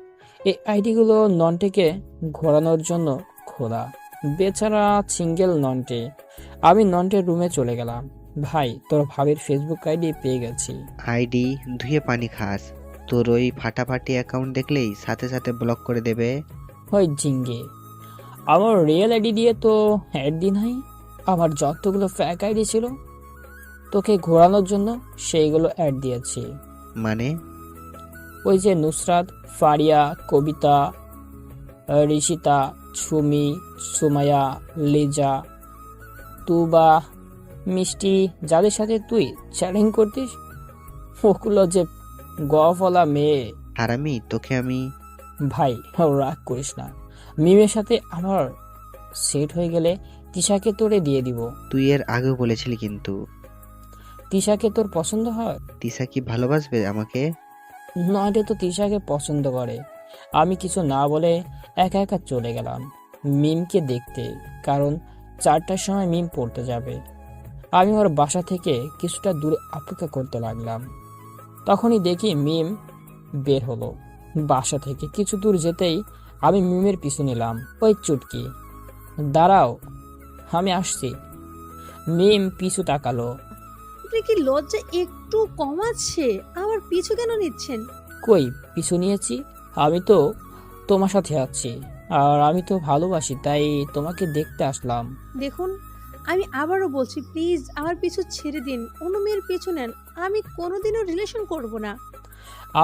এই আইডিগুলো নন্টেকে ঘোরানোর জন্য খোলা। বেচারা সিঙ্গেল নন্টে। আমি নন্টের রুমে চলে গেলাম। ভাই, তোর ভাবির ফেসবুক আইডি পেয়ে গেছি। আইডি ধুয়ে পানি খাস, তোর ওই ফাটাফাটি অ্যাকাউন্ট দেখলেই সাথে সাথে ব্লক করে দেবে। ওই জিঙ্গে, আমার রিয়েল আইডি দিয়ে তো অ্যাড দি নাই। আমার যতগুলো ফ্যাক আইডি ছিল তোকে ঘোরানোর জন্য সেইগুলো অ্যাড দিয়েছি। মানে? ওই যে নুসরাত, ফারিয়া, কবিতা, ঋষিতা, সুমি, সুমায়া, লিজা, তুবা, মিষ্টি, যাদের সাথে তুই চ্যাটিং করতিস, ওগুলো যে গফলা মেয়ে। আর তোকে আমি ভাই রাগ করিস না, মিমের সাথে আমার সেট হয়ে গেলে তিশাকে তোরে দিয়ে দিব। তুই এর আগেও বলেছিলি কিন্তু। তিশাকে তোর পছন্দ হয়? তিশা কি ভালোবাসবে আমাকে? নয়তো তো তিশাকে পছন্দ করে। আমি কিছু না বলে একা একা চলে গেলাম মিমকে দেখতে, কারণ 4টার সময় মিম পড়তে যাবে। আমি ওর বাসা থেকে কিছুটা দূরে অপেক্ষা করতে লাগলাম। তখনই দেখি মিম বের হলো। বাসা থেকে কিছু দূর যেতেই আমি মিমের পিছু নিলাম। ওই চুটকি, দাঁড়াও, আমি আসছি। মিম পিছু তাকালো। আপনি কি লজ্জা একটু কমাচ্ছে? আমার পিছু কেন নিচ্ছেন? কই পিছু নিয়েছি? আমি তো তোমার সাথে আছি, আর আমি তো ভালোবাসি, তাই তোমাকে দেখতে আসলাম। দেখুন, আমি আবারও বলছি, প্লিজ আমার পিছু ছেড়ে দিন, অন্য মেয়ের পিছু নেন। আমি কোনোদিনও রিলেশন করব না।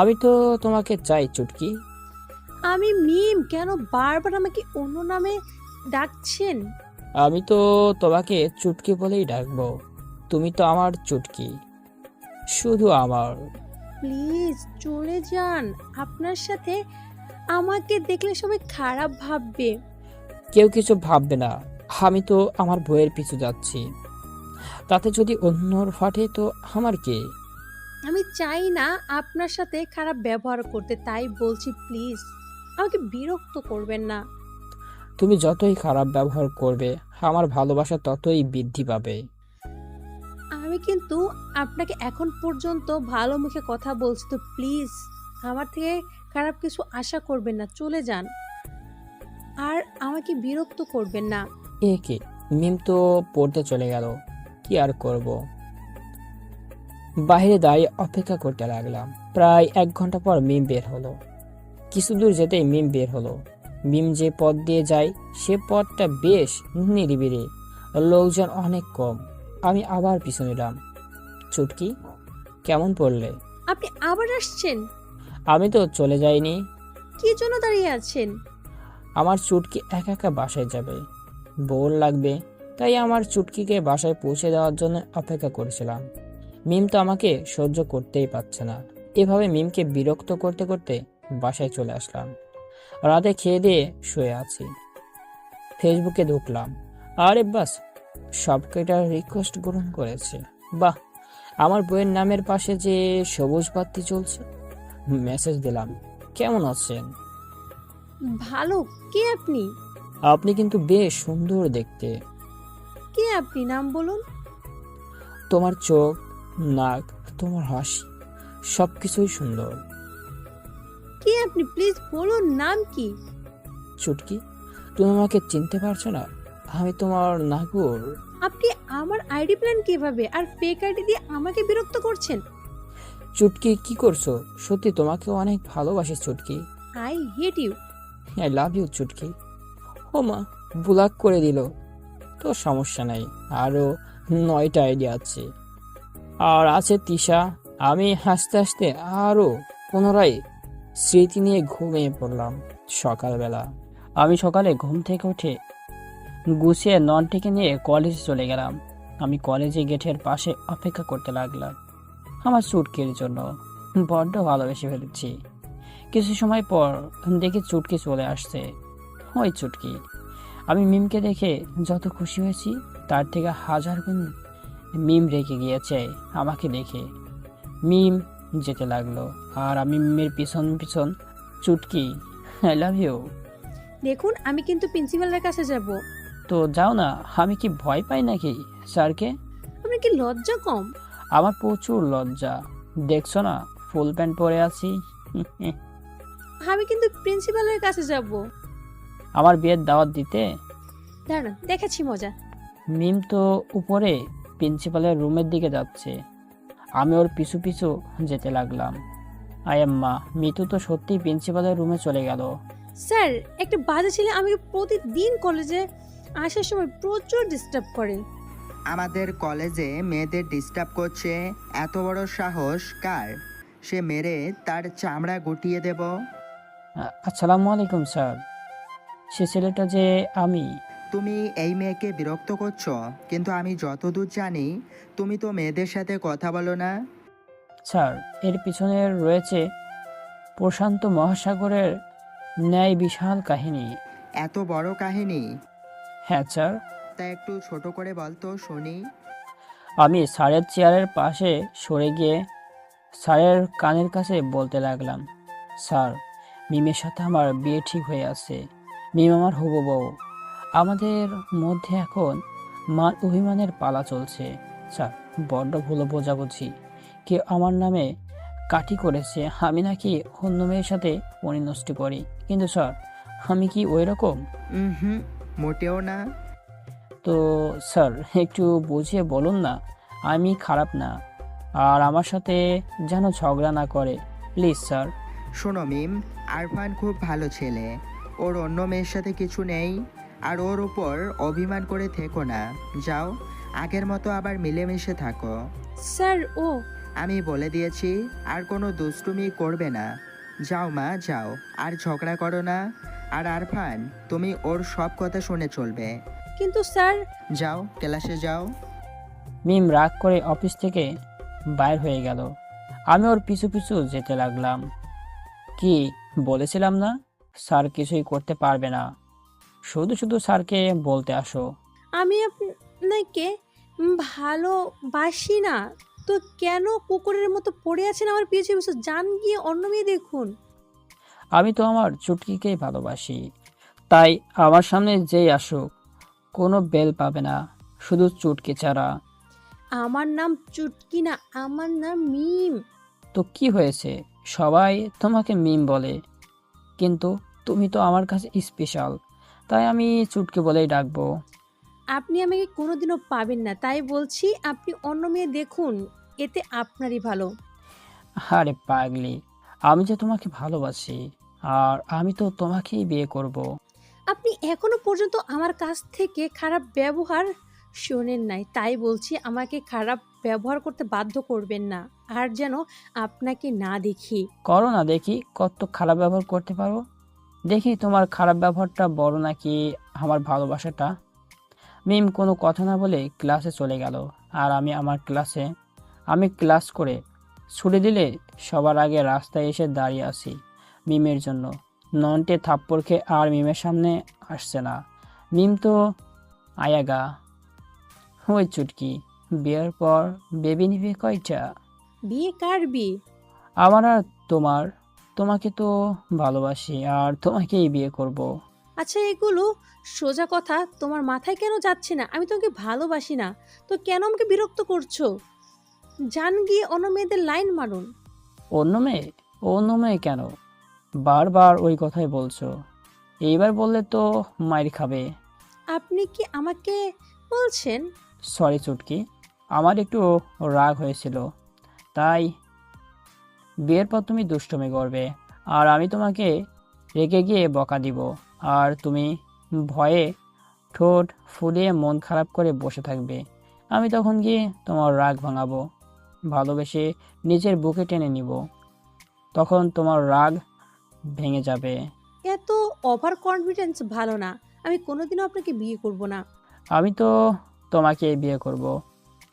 আমি তো তোমাকে চাই চুটকি। আমি মিম, কেন বারবার আমাকে অন্য নামে ডাকছেন? আমি তো তোমাকে চুটকি বলেই ডাকবো। তুমি তো আমার চুটকি, শুধু আমার। প্লিজ চলে যান। আপনার সাথে আমাকে দেখলে সবাই খারাপ ভাববে। কেউ কিছু ভাববে না, আমি তো আমার বইয়ের পিছু যাচ্ছি। তাতে যদি অন্যর ফাটে তো আমার কে? আমি চাই না আপনার সাথে খারাপ ব্যবহার করতে, তাই বলছি প্লিজ আমাকে বিরক্ত করবেন না। তুমি যতই খারাপ ব্যবহার করবে আমার ভালোবাসা ততই বৃদ্ধি পাবে। আমি কিন্তু আপনাকে এখন পর্যন্ত ভালো মুখে কথা বলছি, তো প্লিজ আমার থেকে খারাপ কিছু আশা করবেন না, চলে যান। আর আমাকে বিরক্ত করবেন না। কে? মিম তো পড়তে চলে গেল, কি আর করব। বাইরে দাঁড়িয়ে অপেক্ষা করতে লাগলাম। প্রায় 1 ঘন্টা পর মিম বের হলো। কিছু দূর যেতেই মিম বের হলো। মিম যে পথ দিয়ে যায় সে পথটা বেশ নিরিবিলি, লোকজন অনেক কম। আমি আবার পিছু নিলাম। চুটকি, কেমন পড়লে? আপনি আবার আসছেন? আমি তো চলে যাইনি। কি জন্য দাঁড়িয়ে আছেন? আমার চুটকি একা একা বাসায় যাবে, বোর লাগবে, তাই আমার চুটকিকে বাসায় পৌঁছে দেওয়ার জন্য অপেক্ষা করেছিলাম। মিম তো আমাকে সহ্য করতেই পারছে না। এভাবে মিমকে বিরক্ত করতে করতে বাসায় চলে আসলাম। রাতে খেয়ে দিয়ে শুয়ে আছি। ফেসবুকে ঢুকলাম, আরে বাস, সব কয়টা রিকোয়েস্ট গ্রহণ করেছে। বাহ, আমার বইয়ের নামের পাশে যে সবুজ বাতি চলছে। মেসেজ দিলাম, কেমন আছেন? ভালো। কে আপনি? আপনি কিন্তু বেশ সুন্দর দেখতে। কে আপনি, নাম বলুন। তোমার চোখ, নাক, তোমার হাসি, সবকিছুই সুন্দর। কে আপনি প্লিজ বলুন, নাম কি? চুটকি, তুমি আমাকে চিনতে পারছো না? আমি তোমার নাগর। আপনি আমার আইডি প্ল্যান কিভাবে আর ফেক আইডি দিয়ে আমাকে বিরক্ত করছেন? চুটকি, কি করছো? সত্যি তোমাকে অনেক ভালোবাসি Chutki. I hate you. I love you Chutki. ও মা, ব্লক করে দিল। তো সমস্যা নাই, আরো 9টা আইডি আছে। আর আছে তিশা। আমি হাসতে হাসতে আরো পুনরায় স্মৃতি নিয়ে ঘুমিয়ে পড়লাম। সকালবেলা আমি সকালে ঘুম থেকে উঠে গুছিয়ে ননটিকে নিয়ে কলেজে চলে গেলাম। আমি কলেজে গেটের পাশে অপেক্ষা করতে লাগলাম আমার চুটকির জন্য। বড্ড ভালোবেসে ফেলেছি। কিছু সময় পর দেখি চুটকি চলে আসছে। ওই চুটকি। আমি মিমকে দেখে যত খুশি হয়েছি তার থেকে 1000 গুণ মিম রেগে গিয়েছে আমাকে দেখে। মিম যেতে লাগলো আর আমি মিমের পিছন পিছন। চুটকি, আই লাভ ইউ। দেখুন, আমি কিন্তু প্রিন্সিপালের কাছে যাব। তো যাও না, আমি কি ভয় পাই নাকি স্যারকে? আপনার কি লজ্জা কম? আমার প্রচুর লজ্জা, দেখছো না ফুল প্যান্ট পরে আছি। আমি কিন্তু প্রিন্সিপালের কাছে যাব। আমার বিয়ের দাওয়াত দিতে? দাঁড়ান, দেখাচ্ছি মজা। মিম তো উপরে প্রিন্সিপালের রুমের দিকে যাচ্ছে। আমি ওর পিছু পিছু যেতে লাগলাম। আয়াম্মা, মিতু তো সত্যিই প্রিন্সিপালের রুমে চলে গেল। স্যার, একটা বাজে ছেলে আমাকে প্রতিদিন কলেজে আসার সময় প্রচুর ডিস্টার্ব করে। আমাদের কলেজে মেয়েদের ডিস্টার্ব করছে, এত বড় সাহস কার? সে মেরে তার চামড়া গুটিয়ে দেব। আসসালামু আলাইকুম স্যার। সে ছেলেটা যে আমি। তুমি এই মেয়েকে বিরক্ত করছো, কিন্তু আমি যতদূর জানি তুমি তো মেয়েদের সাথে কথা বলো না। স্যার, এর পিছনে রয়েছে প্রশান্ত মহাসাগরের ন্যায় বিশাল কাহিনী। এত বড় কাহিনী? হ্যাঁ স্যার। তা একটু ছোট করে বলতো শুনি। আমি স্যারের চেয়ারের পাশে সরে গিয়ে স্যারের কানের কাছে বলতে লাগলাম, স্যার, মিমের সাথে আমার বিয়ে ঠিক হয়ে আছে। মিম আমার হবু বউ। আমাদের মধ্যে এখন মান অভিমানের পালা চলছে। স্যার, বড্ড ভুল বোঝাবুঝি। কেউ আমার নামে কাঠি করেছে আমি নাকি অন্য মেয়ের সাথে পরিণষ্ট করি। কিন্তু স্যার, আমি কি ওই রকম? হুম, মোটেও না। তো স্যার, একটু বুঝিয়ে বলুন না। আমি খারাপ না, আর আমার সাথে যেন ঝগড়া না করে, প্লিজ স্যার। শোনো মিম, আরফান খুব ভালো ছেলে, ওর অন্য মেয়ের সাথে কিছু নেই। আর ওর উপর অভিমান করে থেকো না, যাও আগের মতো আবার মিলেমিশে থাকো। স্যার, ও আমি বলে দিয়েছি আর কোনো দুষ্টুমি করবে না। যাও মা, যাও, আর ঝগড়া করো না। আর আরফান, তুমি ওর সব কথা শুনে চলবে। কিন্তু স্যার, যাও ক্লাসে যাও। মিম রাগ করে অফিস থেকে বাইর হয়ে গেল। আমি ওর পিছু পিছু যেতে লাগলাম। কি বলেছিলাম না, স্যার কিছুই করতে পারবে না। শুধু শুধু স্যারকে বলতে আসো। আমি আপনাকে ভালোবাসি না তো কেন কুকুরের মতো পড়ে আছেন আমার পিছু পিছু? যান গিয়ে অন্য মেয়ে দেখুন। আমি তো আমার চুটকিকেই ভালোবাসি, তাই আমার সামনে যেই আসুক কোনো বেল পাবে না, শুধু চুটকি ছাড়া। আমার নাম চুটকি না, আমার নাম মিম। তো কি হয়েছে, সবাই তোমাকে মিম বলে, কিন্তু তুমি তো আমার কাছে স্পেশাল, তাই আমি চুটকি বলেই ডাকবো। আপনি আমাকে কোনোদিনও পাবেন না, তাই বলছি আপনি অন্য মেয়ে দেখুন, এতে আপনারই ভালো। আরে পাগলি, আমি যে তোমাকে ভালোবাসি, আর আমি তো তোমাকেই বিয়ে করব। আপনি এখনো পর্যন্ত আমার কাছ থেকে খারাপ ব্যবহার শোনেন নাই, তাই বলছি আমাকে খারাপ ব্যবহার করতে বাধ্য করবেন না, আর যেন আপনাকে না দেখি। করো না, দেখি কত খারাপ ব্যবহার করতে পারো। দেখি তোমার খারাপ ব্যবহারটা বড় নাকি আমার ভালোবাসাটা। মিম কোনো কথা না বলে ক্লাসে চলে গেল, আর আমি ক্লাস করে ছুটি দিলে সবার আগে রাস্তায় এসে দাঁড়িয়ে আছি মিমের জন্য। নন্টে থাপ্পড় খেয়ে আর মিমের সামনে আসছে না। মিম তো আয়াগা। ওই চুটকি, বিয়ের পর বেবি নিবে কয়টা? বিয়ে কার বিয়ে? আমার আর তোমার। তোমাকে তো ভালোবাসি আর তোমাকেই বিয়ে করব। আচ্ছা, এগুলো সোজা কথা তোমার মাথায় কেন যাচ্ছে না? আমি তোমাকে ভালোবাসি না তো কেন আমাকে বিরক্ত করছো? যান গিয়ে অন্য মেয়েদের লাইন মারুন। অন্য মেয়ে কেন? বারবার ওই কথাই বলছো। এইবার বললে তো মাইর খাবে। আপনি কি আমাকে বলছেন? সরি চুটকি, আমার একটু রাগ হয়েছিল, তাই। বিয়ের পর তুমি দুষ্টুমি করবে, আর আমি তোমাকে রেগে গিয়ে বকা দিব, আর তুমি ভয়ে ঠোঁট ফুলিয়ে মন খারাপ করে বসে থাকবে। আমি তখন গিয়ে তোমার রাগ ভাঙাবো, ভালোবেসে নিজের বুকে টেনে নিব। তখন তোমার রাগ ভেঙে যাবে। এত ওভার কনফিডেন্স ভালো না। আমি কোনোদিনও আপনাকে বিয়ে করব না। আমি তো তোমাকে বিয়ে করব।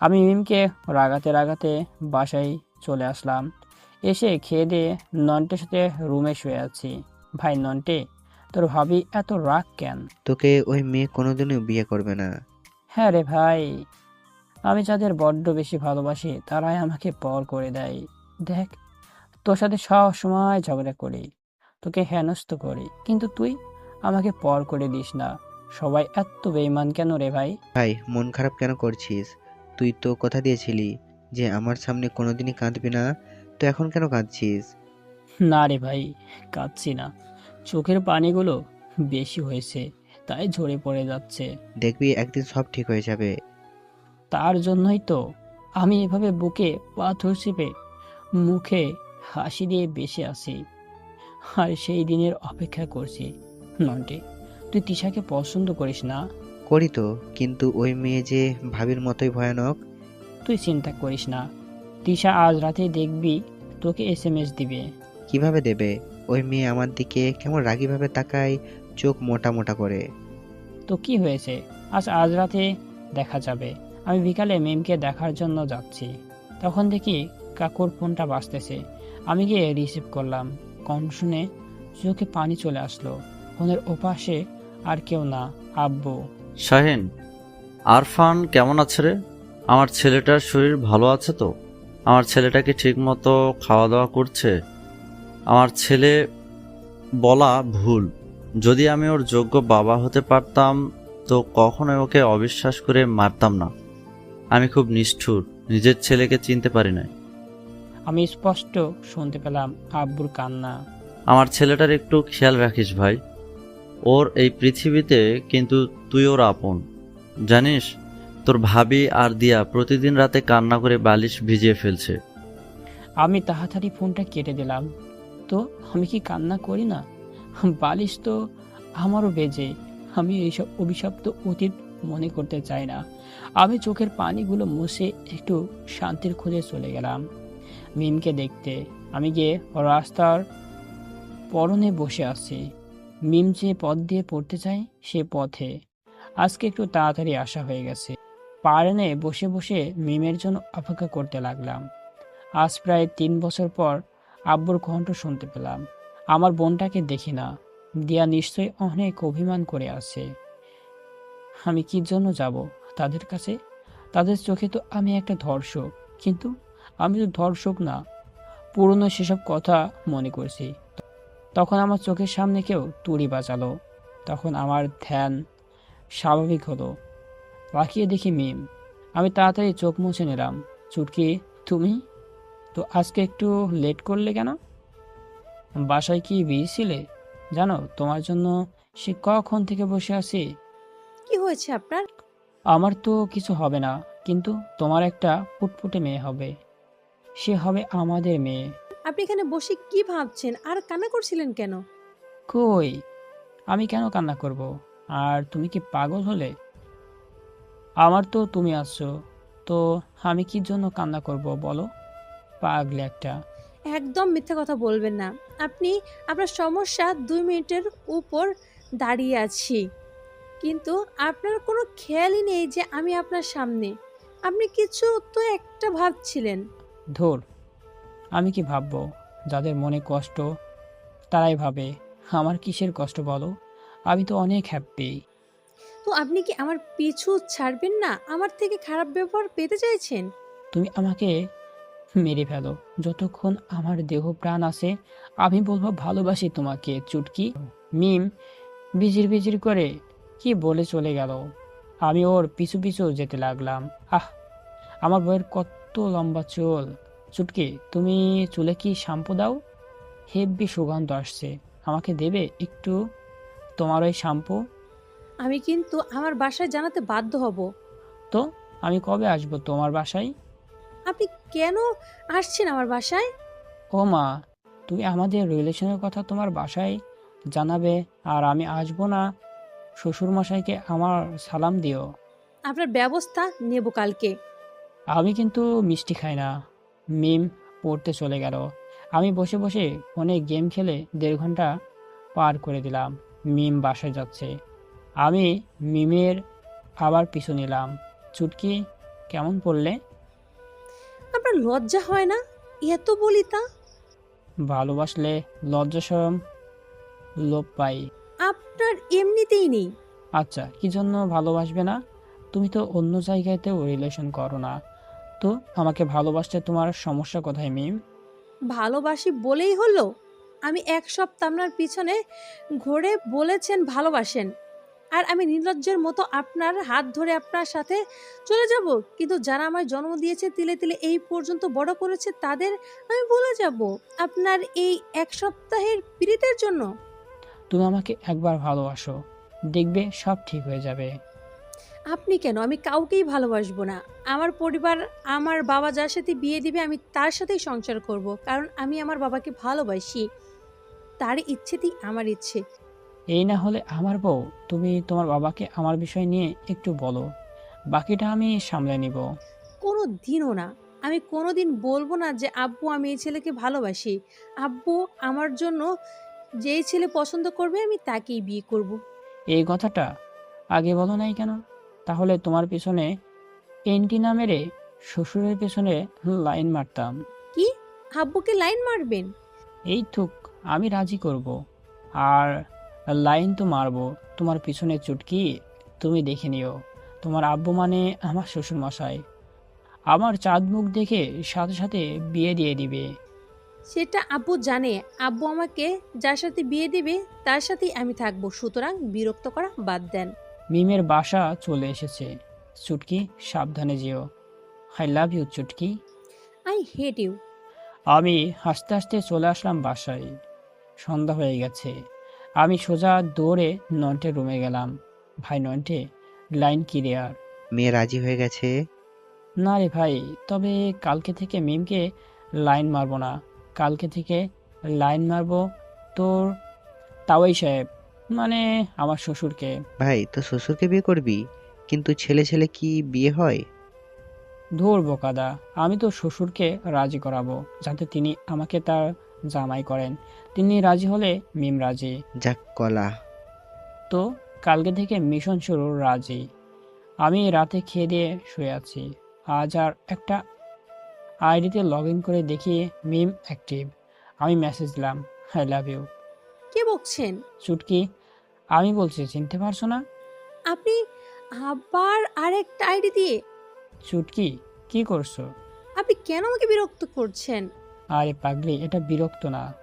আমি মিমকে রাগাতে রাগাতে বাসায় চলে আসলাম। এসে খেয়ে দিয়ে নন্টের সাথে রুমে শুয়ে আছি। ভাই নন্টে, তোর ভাবি এত রাগ কেন? তোকে ওই মেয়ে কোনোদিনও বিয়ে করবে না। হ্যাঁ রে ভাই, আমি যাদের বড্ড বেশি ভালোবাসি তারাই আমাকে পর করে দেয়। দেখ, তোর সাথে সব সময় ঝগড়া করি, তোকে হেনস্থ করি, কিন্তু তুই আমাকে পর করে দিস না। সবাই এত বেইমান কেন রে ভাই? ভাই, মন খারাপ কেন করছিস? তুই তো কথা দিয়েছিলি যে আমার সামনে কোনোদিনই কাঁদবি না, তো এখন কেন কাঁদছিস? না রে ভাই, কাঁদছি না, চোখের পানিগুলো বেশি হয়েছে তাই ঝরে পড়ে যাচ্ছে। দেখবি একদিন সব ঠিক হয়ে যাবে। তার জন্যই তো আমি এভাবে বুকে পাথর চেপে মুখে হাসি দিয়ে বেঁচে আছি, আর সেই দিনের অপেক্ষা করছি। নন্টে, তুই তিশাকে পছন্দ করিস না? করি তো, কিন্তু ওই মেয়ে যে ভাবির মতোই ভয়ানক। তুই চিন্তা করিস না, তিশা আজ রাতে দেখবি তোকে SMS দিবে। কিভাবে দেবে? ওই মেয়ে আমার দিকে কেমন রাগীভাবে তাকায়, চোখ মোটা মোটা করে। তো কি হয়েছে, আজ রাতে দেখা যাবে। আমি বিকালে মিমকে দেখার জন্য যাচ্ছি, তখন দেখি কাকুর ফোনটা বাজতেছে। আমি গিয়ে রিসিভ করলাম। কণ্ঠ শুনে চোখে পানি চলে আসলো। ফোনের ওপাশে আর কেউ না, আব্বু। শাহিন, আরফান কেমন আছে রে? আমার ছেলেটার শরীর ভালো আছে তো? আমার ছেলেটা কি ঠিক মতো খাওয়া দাওয়া করছে? আমার ছেলে বলা ভুল। যদি আমি ওর যোগ্য বাবা হতে পারতাম তো কখনোই ওকে অবিশ্বাস করে মারতাম না। আমি খুব নিষ্ঠুর, নিজের ছেলেকে চিনতে পারি না। আমি স্পষ্ট শুনতে পেলাম আব্বুর কান্না। আমার ছেলেটার একটু খেয়াল রাখিস ভাই। ওর এই পৃথিবীতে কিন্তু তুই ওর আপন। জানিস, তোর ভাবি আর দিয়া প্রতিদিন রাতে কান্না করে বালিশ ভিজিয়ে ফেলছে। আমি তাড়াতাড়ি ফোনটা কেটে দিলাম। তো আমি কি কান্না করি না? বালিশ তো আমারও বেজে। আমি এইসব অভিশপ্ত অতীত মনে করতে চাই না। আমি চোখের পানিগুলো মুছে একটু শান্তির খোঁজে চলে গেলাম মিমকে দেখতে। আমি গিয়ে রাস্তার পরনে বসে আছি। মিম যে পথ দিয়ে পড়তে চায় সে পথে আজকে একটু তাড়াতাড়ি আসা হয়ে গেছে। পারেনে বসে বসে মিমের জন্য অপেক্ষা করতে লাগলাম। আজ প্রায় 3 বছর পর আব্বুর কণ্ঠ শুনতে পেলাম। আমার বোনটাকে দেখি না। দিয়া নিশ্চয়ই অনেক অভিমান করে আছে। আমি কি জন্য যাব তাদের কাছে? তাদের চোখে তো আমি একটা ধর্ষক, কিন্তু আমি তো ধর্ষক না। পুরনো সেসব কথা মনে করছি। তখন আমার চোখের সামনে কেউ তুড়ি বাজালো। তখন আমার ধ্যান স্বাভাবিক হলো। তাকিয়ে দেখি মিম। আমি তাড়াতাড়ি চোখ মুছে নিলাম। চুটকি, তুমি তো আজকে একটু লেট করলে কেন? বাসায় কি বিজি ছিলে? জানো তোমার জন্য সে কখন থেকে বসে আছি। কি হয়েছে আপনার? আমার তো কিছু হবে না, কিন্তু তোমার একটা ফুটফুটে মেয়ে হবে। সে হবে আমাদের মেয়ে। আপনি এখানে বসে কি ভাবছেন আর কান্না করছিলেন কেন? কই, আমি কেন কান্না করব? আর তুমি কি পাগল হলে? আমার তো তুমি আছো, তো আমি কি জন্য কান্না করব বলো? পাগলে একটা। একদম মিথ্যা কথা বলবেন না। আপনি আপনার সমস্যা 2 মিনিটের উপর দাঁড়িয়ে আছি, কিন্তু আপনার কোনো খেয়ালই নেই যে আমি আপনার সামনে। আপনি কিছু তো একটা ভাবছিলেন। ধুর, আমি কি ভাববো? যাদের মনে কষ্ট তারাই ভাবে। আমার কিসের কষ্ট বলো? আমি তো অনেক হ্যাপি। তো আপনি কি আমার পিছু ছাড়বেন না? আমার থেকে খারাপ ব্যবহার পেতে চাইছেন? তুমি আমাকে মেরে ফেলো, যতক্ষণ আমার দেহ প্রাণ আছে আমি বলবো ভালোবাসি তোমাকে চুটকি। মিম বিজির বিজির করে কি বলে চলে গেল। আমি ওর পিছু পিছু যেতে লাগলাম। আহ, আমার বউয়ের কত লম্বা চুল। চুটকি, তুমি চুলে কি শ্যাম্পু দাও? হেব্বি সুগন্ধ আসছে, আমাকে দেবে একটু তোমার ওই শ্যাম্পু? আমি কিন্তু আমার বাসায় জানাতে বাধ্য হব। তো আমি কবে আসবো তোমার বাসায়? আপনি কেন আসছেন আমার বাসায়? ও মা, তুমি আমাদের রিলেশনের কথা তোমার বাসায় জানাবে আর আমি আসবো না? শ্বশুরমশাইকে আমার সালাম দিও। আপনার ব্যবস্থা নেব কালকে। আমি কিন্তু মিষ্টি খাই না। মিম পড়তে চলে গেল। আমি বসে বসে ফোনে গেম খেলে 1.5 ঘন্টা পার করে দিলাম। মিম বাসায় যাচ্ছে। আমি মিমের আবার পিছু নিলাম। চুটকি, কেমন পড়লে? আপনার লজ্জা হয় না? এত বলি তা। ভালোবাসলে লজ্জা শরম লোপ পাই। আপনার এমনিতেই নেই। আচ্ছা, কি জন্য ভালোবাসবে না? তুমি তো অন্য জায়গাতেও রিলেশন করো না, তো আমাকে ভালোবাসতে তোমার সমস্যা কোথায় মিম? ভালোবাসি বলেই হলো? আমি 1 সপ্তাহ আপনার পিছনে ঘুরে বলেছেন ভালোবাসেন, আর আমি নির্লজ্জের মতো আপনার হাত ধরে আপনার সাথে চলে যাব? কিন্তু যারা আমায় জন্ম দিয়েছে, তিলে তিলে এই পর্যন্ত বড় করেছে, তাদের আমি ভুলে যাব আপনার এই 1 সপ্তাহের পীড়িতের জন্য? তুমি আমাকে একবার ভালোবাসো, দেখবে সব ঠিক হয়ে যাবে। আপনি কেন? আমি কাউকেই ভালোবাসবো না। আমার পরিবার, আমার বাবা যার সাথে বিয়ে দিবে আমি তার সাথেই সংসার করব, কারণ আমি আমার বাবাকে ভালোবাসি। তার ইচ্ছেতেই আমার ইচ্ছে। এই না হলে আমার বউ, তুমি তোমার বাবাকে আমার বিষয় নিয়ে একটু বলো, বাকিটা আমি সামলে নিব। কোনো দিনও না। আমি কোনো দিন বলবো না যে আব্বু আমি এই ছেলেকে ভালোবাসি। আব্বু আমার জন্য যেই ছেলে পছন্দ করবে আমি তাকেই বিয়ে করব। এই কথাটা আগে বলো নাই কেন? তাহলে তোমার পিছনে এন্টি না মেরে শ্বশুরের পেছনে লাইন মারতাম। কি? আব্বুকে লাইন মারবেন? এই থুক, আমি রাজি করব। আর লাইন তো মারবো তোমার পিছনে চুটকি। তুমি দেখে নিও, তোমার আব্বু মানে আমার শ্বশুর মশাই। আমার চাঁদ মুখ দেখে সাথে সাথে বিয়ে দিয়ে দিবে। সেটা আব্বু জানে। আব্বু আমাকে যার সাথে বিয়ে দিবে তার সাথেই আমি থাকবো, সুতরাং বিরক্ত করা বাদ দেন। মিমের বাসা চলে এসেছে। চুটকি, সাবধানে যেও। I love you Chutki. I hate you. আমি হাসতে হাসতে চলে আসলাম বাসায়। সন্ধ্যা হয়ে গেছে। আমি সোজা দৌড়ে নন্টের রুমে গেলাম। ভাই নন্টে, লাইন কি রে আর? মেয়ে রাজি হয়ে গেছে? না রে ভাই, তবে কালকে থেকে মিমকে লাইন মারবো না। কালকে থেকে লাইন মারবো তোর তাওয়াই সাহেব, মানে আমার শ্বশুরকে। ভাই তো শ্বশুরকে বিয়ে করবি? কিন্তু ছেলে ছেলে কি বিয়ে হয়? ধুর বোকাদা, আমি তো শ্বশুরকে রাজি করাবো যাতে তিনি আমাকে তার জামাই করেন। তিনি রাজি হলে মিম রাজি। যাক কলা। তো কালকে থেকে মিশন শুরু রাজি। আমি রাতে খেয়ে দিয়ে শুয়ে আছি। আজ আর একটা আইডিতে লগ ইন করে দেখি মিম অ্যাক্টিভ। আমি মেসেজ দিলাম, আই লাভ ইউ। কে বকছেন? চুটকি, আমি বলছি, চিনতে পারছো না? আপনি আবার আরেকটা আইডি দিয়ে? চুটকি, কি করছো? আপনি কেন আমাকে বিরক্ত করছেন? আরে পাগলি, এটা বিরক্ত না,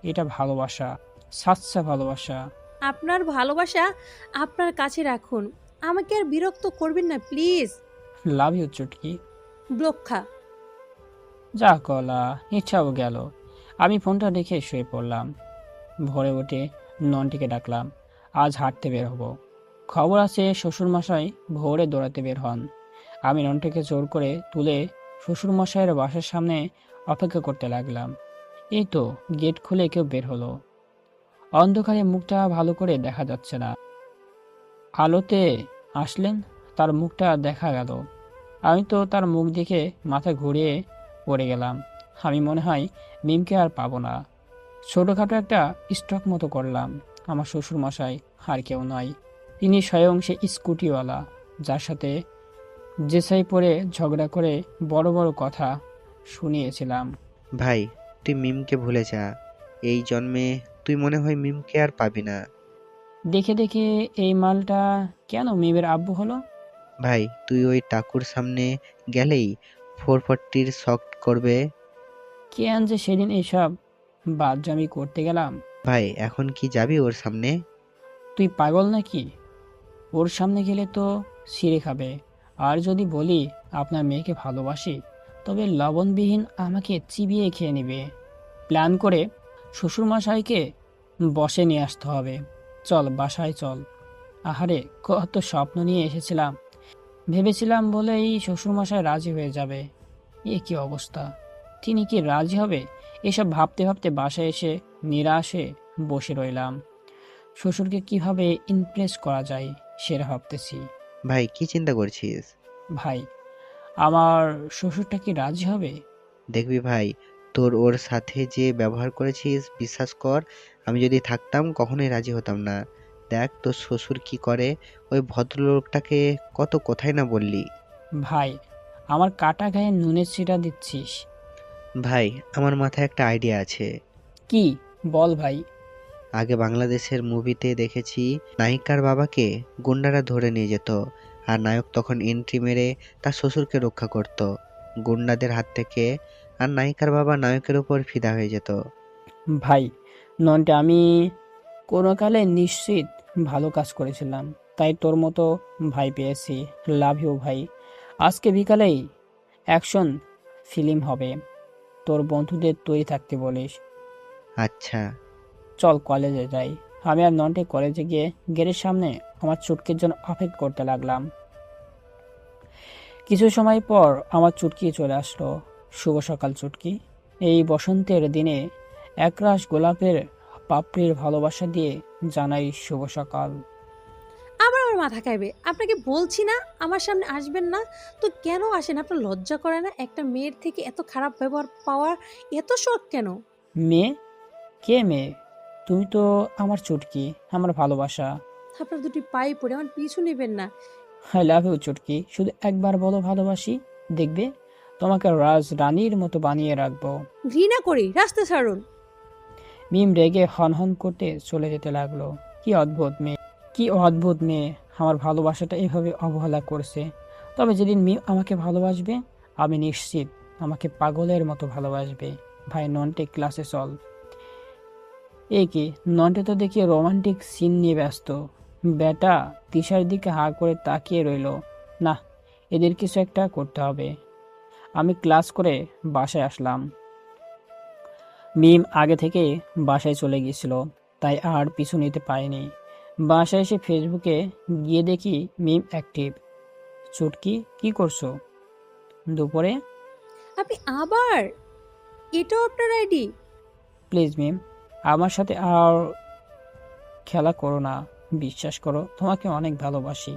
এটা ভালোবাসা, সাচ্চা ভালোবাসা। আপনার ভালোবাসা আপনার কাছে রাখুন, আমাকে আর বিরক্ত করবেন না প্লিজ। লাভ ইউ চুটকি। ব্লক্ষা। যা কলা, ইচ্ছাও গেল। আমি ফোনটা রেখে শুয়ে পড়লাম। ভোরে উঠে ননটিকে ডাকলাম, আজ হাঁটতে বের হব। খবর আছে শ্বশুরমশাই ভোরে দৌড়াতে বের হন। আমি ননটিকে জোর করে তুলে শ্বশুরমশাইয়ের বাসার সামনে অপেক্ষা করতে লাগলাম। এই তো গেট খুলে কেউ বের হলো। অন্ধকারে মুখটা ভালো করে দেখা যাচ্ছে না। আলোতে আসলেন, তার মুখটা দেখা গেল। আমি তো তার মুখ দেখে মাথা ঘুরিয়ে পড়ে গেলাম। আমি মনে হয় মিমকে আর পাবো না। ছোটোখাটো একটা স্ট্রোক মতো করলাম। আমার শ্বশুরমশাই আর কেউ নয়, তিনি স্বয়ং সে স্কুটিওয়ালা যার সাথে জেসাই পরে ঝগড়া করে বড় বড় কথা শুনিয়েছিলাম। ভাই তুই মিমকে ভুলে যা। এই জন্মে তুই মনে হয় মিমকে আর পাবি না। দেখে দেখে এই মালটা কেন মিমের আব্বু হলো? ভাই তুই ওই টাকুর সামনে গেলেই 440 শক করবে। কেন যে সেদিন এইসব বাদজামি করতে গেলাম। ভাই এখন কি যাবি ওর সামনে? তুই পাগল নাকি? ওর সামনে গেলে তো ছিঁড়ে খাবে। আর যদি বলি আপনার মেয়েকে ভালোবাসি, তবে লবণবিহীন আমাকে চিবিয়ে খেয়ে নেবে। প্ল্যান করে শ্বশুরমশাইকে বসে নিয়ে আসতে হবে। চল বাসায় চল। আহারে, কত স্বপ্ন নিয়ে এসেছিলাম। ভেবেছিলাম বলেই শ্বশুরমশাই রাজি হয়ে যাবে। এ কি অবস্থা! তিনি কি রাজি হবে? এসব ভাবতে ভাবতে বাসায় এসে নিরাশে বসে রইলাম। শ্বশুরকে কিভাবে ইমপ্রেস করা যায় সেটা ভাবতেছি। ভাই কি চিন্তা করছিস? ভাই, আমার শ্বশুরটা কি রাজি হবে? দেখবি ভাই, তোর ওর সাথে যে ব্যবহার করেছিস, বিশ্বাস কর আমি যদি থাকতাম কখনোই রাজি হতাম না। দেখ তোর শ্বশুর কি করে। ওই ভদ্রলোকটাকে কত কথাই না বললি। ভাই, আমার কাটা গায়ে নুনের ছিটা দিচ্ছিস? ভাই আমার মাথায় একটা আইডিয়া আছে। কি বল ভাই। আগে বাংলাদেশের মুভিতে দেখেছি, নায়িকার বাবাকে গুন্ডারা ধরে নিয়ে যেত, আর নায়ক তখন এন্ট্রি মেরে তার শ্বশুরকে রক্ষা করত গুন্ডাদের হাত থেকে, আর নায়িকার বাবা নায়কের উপর ফিদা হয়ে যেত। ভাই ননটা, আমি কোনো কালে নিশ্চিত ভালো কাজ করেছিলাম, তাই তোর মতো ভাই পেয়েছি। লাভ ইউ ভাই। আজকে বিকালেই অ্যাকশন ফিল্ম হবে। তোর বন্ধুদের তৈরি থাকতে বলিস। আচ্ছা। চল কলেজে যাই। আমি আর নন্টে কলেজে গিয়ে গেটের সামনে আমার চুটকির জন্য অপেক্ষা করতে লাগলাম। কিছু সময় পর আমার চুটকি চলে আসলো। শুভ সকাল চুটকি। এই বসন্তের দিনে একরাশ গোলাপের পাপড়ির ভালোবাসা দিয়ে জানাই শুভ সকাল। আবার আমার মাথা খাইবে। আপনাকে বলছি না আমার সামনে আসবেন না, তো কেন আসেন? আপনার লজ্জা করে না? একটা মেয়ের থেকে এত খারাপ ব্যবহার পাওয়ার এত শখ কেন? মেয়ে? কে মেয়ে? তুমি তো আমার চুটকি, আমার ভালোবাসা। আপনার দুটি পায়ে পড়ে আমার পিছু নেবেন না। আই লাভ ইউ চুটকি। শুধু একবার বলো ভালোবাসি, দেখবে তোমাকে রাজ রানীর মতো বানিয়ে রাখবো। ঘৃণা করি, রাস্তা ছাড়ুন। মিম রেগে হনহন করতে চলে যেতে লাগলো। কি অদ্ভুত মেয়ে, কি অদ্ভুত মেয়ে, আমার ভালোবাসাটা এভাবে অবহেলা করছে। তবে যেদিন মিম আমাকে ভালোবাসবে আমি নিশ্চিত আমাকে পাগলের মতো ভালোবাসবে। ভাই নন্টে ক্লাসে চল। এ কি, নন্টে তো দেখি রোমান্টিক সিন নিয়ে ব্যস্ত। বেটা তিশার দিকে হা করে তাকিয়ে রইল। না, এদের কিছু একটা করতে হবে। আমি ক্লাস করে বাসায় আসলাম। মিম আগে থেকে বাসায় চলে গিয়েছিল, তাই আর পিছু নিতে পারিনি। বাসায় এসে ফেসবুকে গিয়ে দেখি মিম অ্যাক্টিভ। চুটকি, কি করছো দুপুরে? আপনি আবার, এটাও আপনার আইডি? প্লিজ মিম, আমার সাথে আর খেলা করো না। বিশ্বাস করো, তোমাকে অনেক ভালোবাসি।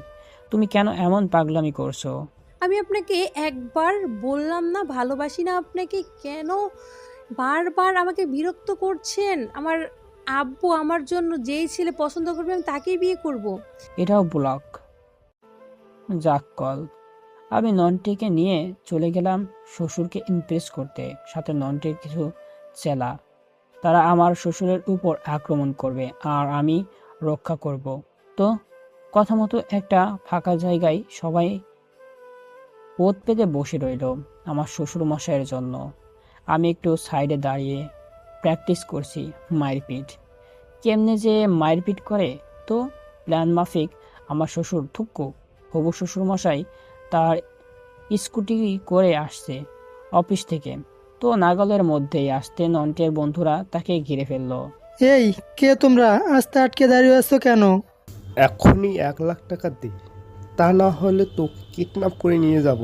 তুমি কেন এমন পাগলামি করছো? আমি আপনাকে একবার বললাম না ভালোবাসি না আপনাকে? কেন বারবার আমাকে বিরক্ত করছেন? আমার আব্বু আমার জন্য যেই ছেলে পছন্দ করবে আমি তাকেই বিয়ে করব। এটাও ব্লক। যাক কল। আমি নন্টিকে নিয়ে চলে গেলাম শ্বশুরকে ইমপ্রেস করতে। সাথে নন্টির কিছু চেলা। তারা আমার শ্বশুরের উপর আক্রমণ করবে আর আমি রক্ষা করব। তো কথা মতো একটা ফাঁকা জায়গায় সবাই ওত পেতে বসে রইল আমার শ্বশুর মশাইয়ের জন্য। আমি একটু সাইডে দাঁড়িয়ে প্র্যাকটিস করছি মারপিট। কেমনে যে মারপিট করে, তো প্ল্যান মাফিক আমার শ্বশুর থুক্কু হবু শ্বশুর মশাই তার স্কুটি করে আসছে অফিস থেকে। তো নাগালের মধ্যেই আসতে নন্টের বন্ধুরা তাকে ঘিরে ফেললো। এই, কে তোমরা? আস্তে আটকে দাঁড়িয়ে আছো কেন? এখনই 1 লাখ টাকা দে, তা না হলে তোকে কিডন্যাপ করে নিয়ে যাব।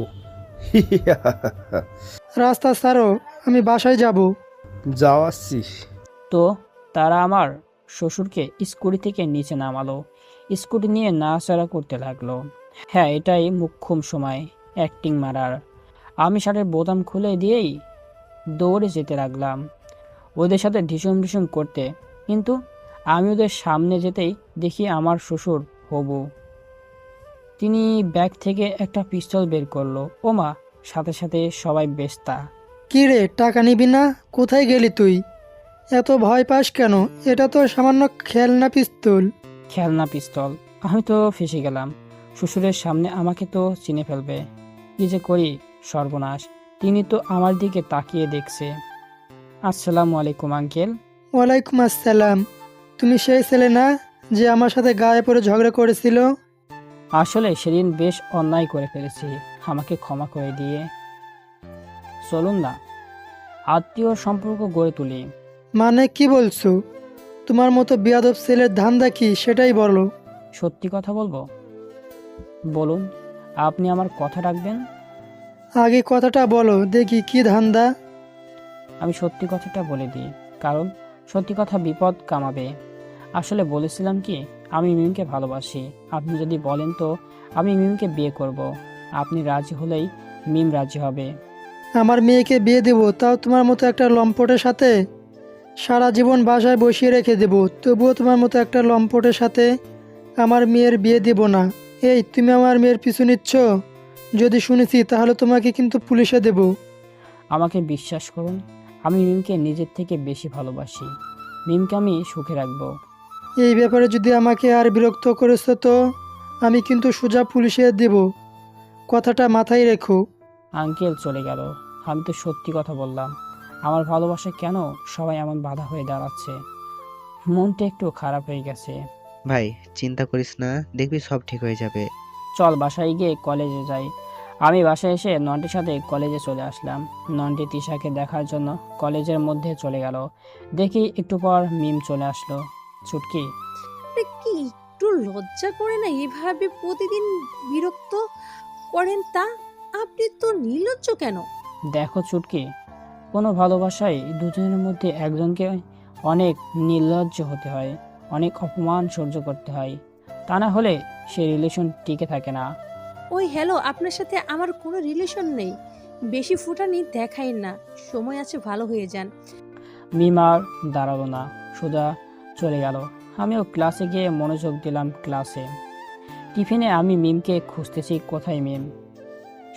রাস্তা ছাড়ো, আমি বাসায় যাব। যাওয়াচ্ছিস? তো তারা আমার শ্বশুরকে স্কুটি থেকে নিচে নামালো। স্কুটি নিয়ে নাড়াচাড়া করতে লাগলো। হ্যাঁ, এটাই মোক্ষম সময় অ্যাক্টিং মারার। আমি শার্টের বোতাম খুলে দিয়েই দৌড়ে যেতে লাগলাম ওদের সাথে ঢিসুম ঢিসুম করতে। কিন্তু আমি ওদের সামনে যেতেই দেখি আমার শ্বশুর হবু। তিনি ব্যাগ থেকে একটা পিস্তল বের করলো। ওমা, সাথে সাথে সবাই বেস্তা। কি রে, টাকা নিবি না? কোথায় গেলি তুই? এত ভয় পাস কেন? এটা তো সামান্য খেলনা পিস্তল। খেলনা পিস্তল? আমি তো ফেঁসে গেলাম। শ্বশুরের সামনে আমাকে তো চিনে ফেলবে। কি যে করি, সর্বনাশ। তিনি তো আমার দিকে তাকিয়ে দেখছে। আসসালামু আলাইকুম আঙ্কেল। ওয়ালাইকুম আসসালাম। তুমি সেই ছেলে না যে আমার সাথে গায়ে পড়ে ঝগড়া করেছিল? আসলে সেদিন বেশ অন্যায় করে ফেলেছি, আমাকে ক্ষমা করে দিয়ে চলুন না আত্মীয় সম্পর্ক গড়ে তুলি। মানে কি বলছো? তোমার মতো বিয়াদব ছেলের ধান্দা কি সেটাই বলো। সত্যি কথা বলবো? বলুন, আপনি আমার কথা রাখবেন? আগে কথাটা বলো দেখি, কি ধান্দা? আমি সত্যি কথাটা বলে দিই, কারণ সত্যি কথা বিপদ কামাবে। আসলে বলেছিলাম কি, আমি মিমকে ভালোবাসি। আপনি যদি বলেন তো আমি মিমকে বিয়ে করব। আপনি রাজি হলেই মিম রাজি হবে। আমার মেয়েকে বিয়ে দেবো, তাও তোমার মতো একটা লম্পটের সাথে? সারা জীবন বাসায় বসিয়ে রেখে দেবো, তবুও তোমার মতো একটা লম্পটের সাথে আমার মেয়ের বিয়ে দেব না। এই, তুমি আমার মেয়ের পিছু নিচ্ছ? যদি শুনেছি তাহলে তোমাকে কিন্তু পুলিশে দেব। আমাকে বিশ্বাস করুন, আমি মিমকে নিজের থেকে বেশি ভালোবাসি। মিমকে আমি সুখে রাখবো। এই ব্যাপারে যদি আমাকে আর বিরক্ত করেছো তো আমি কিন্তু সোজা পুলিশে দেব, কথাটা মাথায় রেখো। আঙ্কেল চলে গেল। আমি তো সত্যি কথা বললাম। আমার ভালোবাসা কেন সবাই এমন বাধা হয়ে দাঁড়াচ্ছে? মনটা একটু খারাপ হয়ে গেছে। ভাই চিন্তা করিস না, দেখবি সব ঠিক হয়ে যাবে। চল বাসায় গিয়ে কলেজে যাই। আমি বাসায় এসে নন্টির সাথে কলেজে চলে আসলাম। নন্টি তিশাকে দেখার জন্য কলেজের মধ্যে চলে গেল। দেখি একটু পর মিম চলে আসলো। ছুটকি, আপনি কি একটু লজ্জা করে না এভাবে প্রতিদিন বিরক্ত করেন? তা আপনি তো নির্লজ্জ কেন? দেখো ছুটকি, কোনো ভালোবাসায় দুজনের মধ্যে একজনকে অনেক নির্লজ্জ হতে হয়, অনেক অপমান সহ্য করতে হয়। তা না হলে সেই রিলেশন টিকে থাকে না। ওই হ্যালো, আপনার সাথে আমার কোনো রিলেশন নেই। বেশি ফুটানি দেখাই না, সময় আছে, ভালো হয়ে যান। মিম আর দাঁড়ালো না, সোজা চলে গেল। আমিও ক্লাসে গিয়ে মনোযোগ দিলাম ক্লাসে। টিফিনে আমি মিমকে খুঁজতেছি, কোথায় মিম?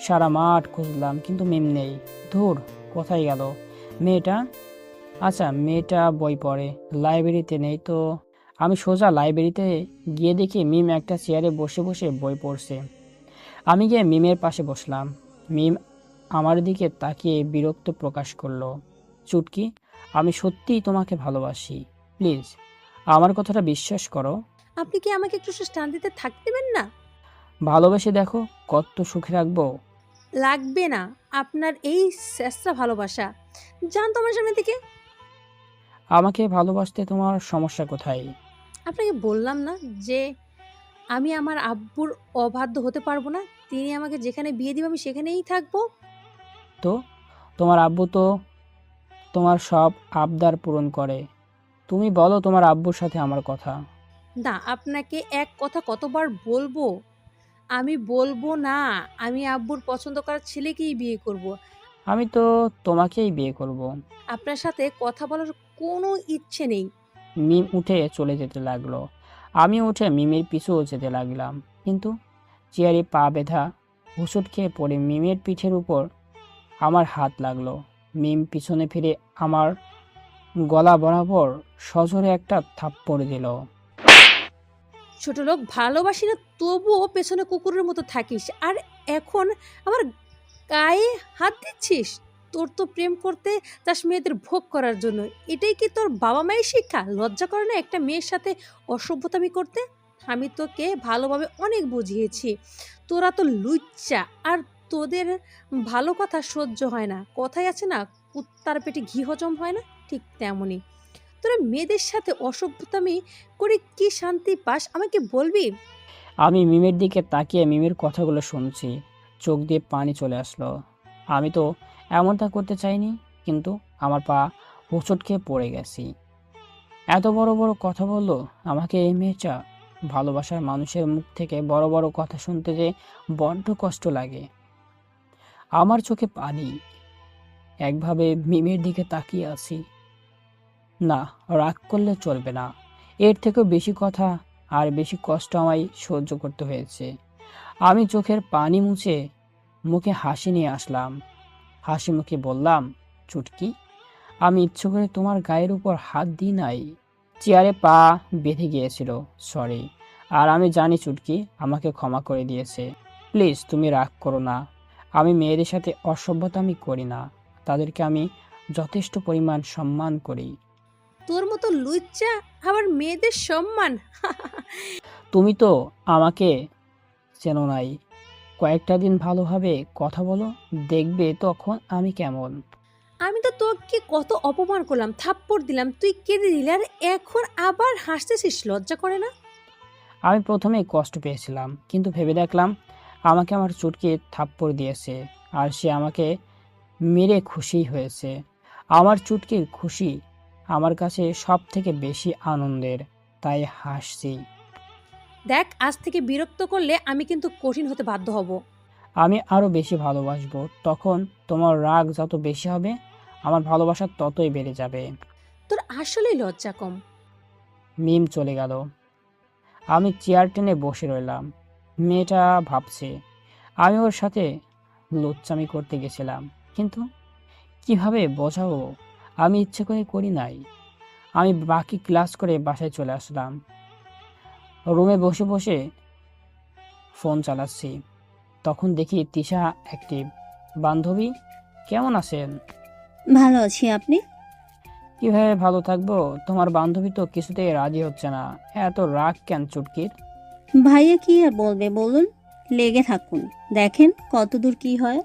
সারা মাঠ খুঁজলাম কিন্তু মিম নেই। ধুর, কোথায় গেল মেয়েটা? আচ্ছা, মেয়েটা বই পড়ে, লাইব্রেরিতে নেই তো। আমি সোজা লাইব্রেরিতে গিয়ে দেখি মিম একটা চেয়ারে বসে বসে বই পড়ছে। আমি গিয়ে মিমের পাশে বসলাম। মিম আমার দিকে তাকিয়ে বিরক্ত প্রকাশ করলো। চুটকি, আমি সত্যিই তোমাকে ভালোবাসি, প্লিজ আমার কথাটা বিশ্বাস করো। আপনি কি আমাকে একটু শান্তিতে থাকতে দেবেন না? ভালোবেসে দেখো কত সুখে রাখবো। লাগবে না আপনার এই শেষরা ভালোবাসা। যান তো আমার সামনে থেকে। আমাকে ভালোবাসতে তোমার সমস্যা কোথায়? আপনাকে বললাম না যে আমি আমার আব্বুর অবাধ্য হতে পারবো না। তিনি আমাকে যেখানে বিয়ে দিবে আমি সেখানেই থাকবো। তো তোমার আব্বু তো তোমার সব আবদার পূরণ করে। তুমি বলো তোমার আব্বুর সাথে আমার কথা। না, আপনাকে এক কথা কতবার বলবো? আমি বলবো না। আমি আব্বুর পছন্দ করার ছেলেকেই বিয়ে করব। আমি তো তোমাকেই বিয়ে করব। আপনার সাথে কথা বলার কোনো ইচ্ছে নেই। মিম উঠে চলে যেতে লাগলো। আমি উঠে মিমের পিছু যেতে লাগলাম, কিন্তু চেয়ারে পা বেঁধা হুঁচট খেয়ে পড়ে মিমের পিঠের উপর আমার হাত লাগলো। মিম পিছনে ফিরে আমার গলা বরাবর সজোরে একটা থাপ্পড় দিল। ছোট লোক, ভালোবাসি না তবুও পেছনে কুকুরের মতো থাকিস, আর এখন আমার গায়ে হাত দিচ্ছিস? তোর তো প্রেম করতে চাস মেয়েদের ভোগ করার জন্য। এটাই কি তোর বাবা মায়ের শিক্ষা? লজ্জা করে না একটা মেয়ের সাথে অসভ্যতামি করতে? আমি তোকে ভালোভাবে অনেক বুঝিয়েছি, তোরা তো লুচ্চা, আর তোদের ভালো কথা সহ্য হয় না। কথাই আছে না, কুত্তার পেটে ঘি হজম হয় না, ঠিক তেমনই তোরা মেয়েদের সাথে অসভ্যতামি করে কি শান্তি পাস আমাকে বলবি? আমি মিমের দিকে তাকিয়ে মিমের কথাগুলো শুনছি, চোখ দিয়ে পানি চলে আসলো। আমি তো এমনটা করতে চাইনি, কিন্তু আমার পা হোঁচট খেয়ে পড়ে গেছি। এত বড় বড় কথা বললো আমাকে এই মেয়েটা। ভালোবাসার মানুষের মুখ থেকে বড় বড় কথা শুনতে যে বড্ড কষ্ট লাগে। আমার চোখে পানি। একভাবে মিমের দিকে তাকিয়ে আছি। না, রাগ করলে চলবে না। এর থেকেও বেশি কথা আর বেশি কষ্ট আমায় সহ্য করতে হয়েছে। আমি চোখের পানি মুছে মুখে হাসি নিয়ে আসলাম। হাসি মুখে বললাম, চুটকি, আমি ইচ্ছে করে তোমার গায়ের উপর হাত দিই নাই। চেয়ারে পা বেঁধে গিয়েছিল, সরি। আর আমি জানি চুটকি আমাকে ক্ষমা করে দিয়েছে। প্লিজ তুমি রাগ করো না। আমি মেয়েদের সাথে অসভ্যতামি করি না, তাদেরকে আমি যথেষ্ট পরিমাণ সম্মান করি। তোর মতো লুচ্চা আবার মেয়েদের সম্মান? তুমি তো আমাকে চেনো নাই। কয়েকটা দিন ভালোভাবে কথা বলো, দেখবে তখন আমি কেমন। আমি তো তোকে কত অপমান করলাম, থাপ্পড় দিলাম, তুই কেঁদে দিলি, আর এখন আবার হাসতেছিস? লজ্জা করে না? আমি প্রথমে কষ্ট পেয়েছিলাম, কিন্তু ভেবে দেখলাম আমাকে আমার চুটকি থাপ্পড় দিয়েছে, আর সে আমাকে মেরে খুশি হয়েছে। আমার চুটকির খুশি আমার কাছে সব থেকে বেশি আনন্দের, তাই হাসছি। দেখ, আজ থেকে বিরক্ত করলে আমি কিন্তু কঠিন হতে বাধ্য হব। আমি আরো বেশি ভালোবাসবো। তখন তোমার রাগ যত বেশি হবে, আমার ভালোবাসা ততই বেড়ে যাবে। তোর আসলেই লজ্জা কম। মিম চলে গেল। আমি চেয়ার টেনে বসে রইলাম। মেয়েটা ভাবছে আমি ওর সাথে লুচ্চামি করতে গেছিলাম, কিন্তু কিভাবে বোঝাবো? আমি ইচ্ছে করে করি নাই। আমি বাকি ক্লাস করে বাসায় চলে আসলাম। রুমে বসে বসে ফোন চালাচ্ছি, তখন দেখি তিশা অ্যাক্টিভ। বান্ধবী, কেমন আছেন? ভালো আছি, আপনি? কিভাবে ভালো থাকবো? তোমার বান্ধবী তো কিছুতেই রাজি হচ্ছে না। এত রাগ কেন চুটকির? ভাইয়া কি আর বলবে বলুন, লেগে থাকুন, দেখেন কতদূর কি হয়।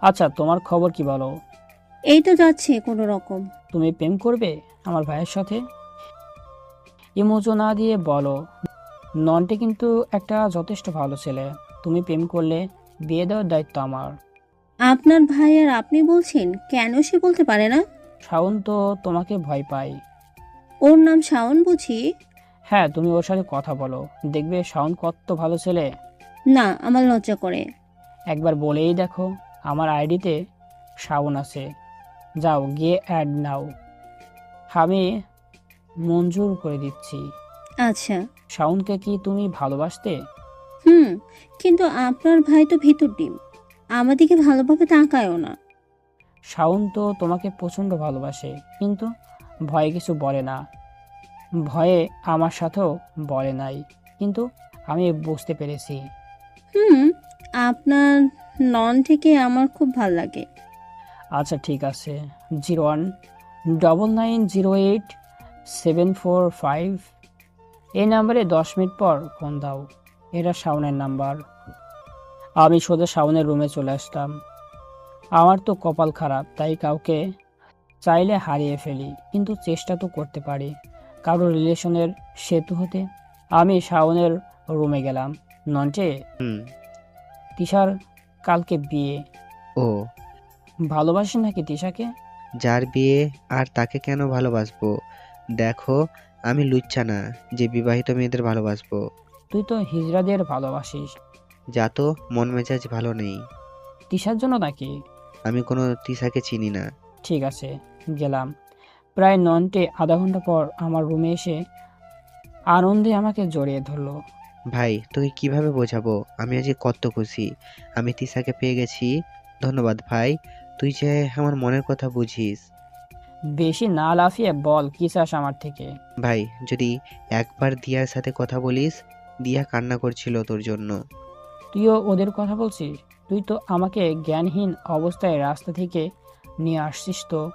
আচ্ছা, তোমার খবর কি বলো? এই তো যাচ্ছে কোনো রকম। তুমি প্রেম করবে আমার ভাইয়ের সাথে? ইমোজো না দিয়ে বলো। নন্টে কিন্তু একটা যথেষ্ট ভালো ছেলে। তুমি প্রেম করলে বিয়ে দেওয়ার দায়িত্ব আমার। আপনার ভাই আর আপনি বলছেন, কেন সে বলতে পারে না? শাওন তো তোমাকে ভয় পায়। ওর নাম শাওন বুঝি? হ্যাঁ, তুমি ওর সাথে কথা বলো, দেখবে শাওন কত ভালো ছেলে। না, আমার লজ্জা করে। একবার বলেই দেখো, আমার আইডিতে শাওন আছে, যাও গিয়ে অ্যাড নাও, আমি মঞ্জুর করে দিচ্ছি। আচ্ছা। শাওনকে কি তুমি ভালোবাসতে? কিন্তু আপনার ভাই তো ভিতর ডিম, আমাদিকে ভালোভাবে তাকায়ও না। শাওন তো তোমাকে প্রচণ্ড ভালোবাসে, কিন্তু ভয়ে কিছু বলে না। ভয়ে আমার সাথেও বলে নাই, কিন্তু আমি বুঝতে পেরেছি। আপনার নন থেকে আমার খুব ভাল লাগে। আচ্ছা ঠিক আছে, 0199087445 এই নাম্বারে 10 মিনিট পর ফোন দাও। এটা শাওনের নাম্বার। আমি সোজা শাওনের রুমে চলে আসতাম। আমার তো কপাল খারাপ, তাই কাউকে চাইলে হারিয়ে ফেলি, কিন্তু চেষ্টা তো করতে পারি কারো রিলেশনের সেতু হতে। আমি শাওনের রুমে গেলাম। নন্টে, হুম। তিশার কালকে বিয়ে। ও, ভালোবাসেন নাকি তিশাকে? যার বিয়ে আর তাকে কেন ভালোবাসবো? দেখো, আমি লুচ্চা না যে বিবাহিত মেয়েদের ভালোবাসবো। তুই তো হিজড়াদের ভালোবাসিস। যা তো, মন মেজাজ ভালো নেই। তিশার জন্য নাকি? আমি কোনো তিশাকে চিনি না। ঠিক আছে, গেলাম। প্রায় নন্টে আধা ঘন্টা পর আমার রুমে এসে আনন্দে আমাকে জড়িয়ে ধরলো। ভাই, তোকে কিভাবে বোঝাবো আমি আজকে কত খুশি। আমি তিশাকে পেয়ে গেছি। ধন্যবাদ ভাই, তুই যে আমার মনের কথা বুঝিস। বেশি না লাফিয়ে বল, কি চাস আমার থেকে? ভাই, যদি একবার দিয়ার সাথে কথা বলিস। দিয়া কান্না করছিল তোর জন্য। তুইও ওদের কথা বলছিস? তুই তো আমাকে জ্ঞানহীন অবস্থায় রাস্তা থেকে নিয়ে আসছিস, তো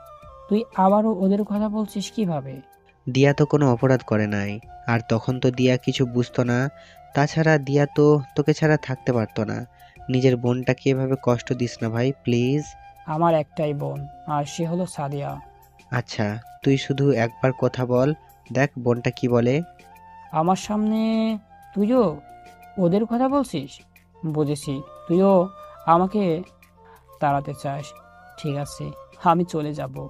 তুই আবারও ওদের কথা বলছিস কিভাবে? দিয়া তো কোনো অপরাধ করে নাই, আর তখন তো দিয়া কিছু বুঝতো না। তাছাড়া দিয়া তো তোকে ছাড়া থাকতে পারতো না। নিজের বোনটাকে এভাবে কষ্ট দিস না ভাই, প্লিজ। আমার একটাই বোন, আর সে হলো সাদিয়া। আচ্ছা, তুই শুধু একবার কথা বল, দেখ বোনটা কি বলে। আমার সামনে তুইও ওদের কথা বলছিস? বুঝেছি, তুইও আমাকে তাড়াতে চাস। ঠিক আছে, আমি চলে যাব।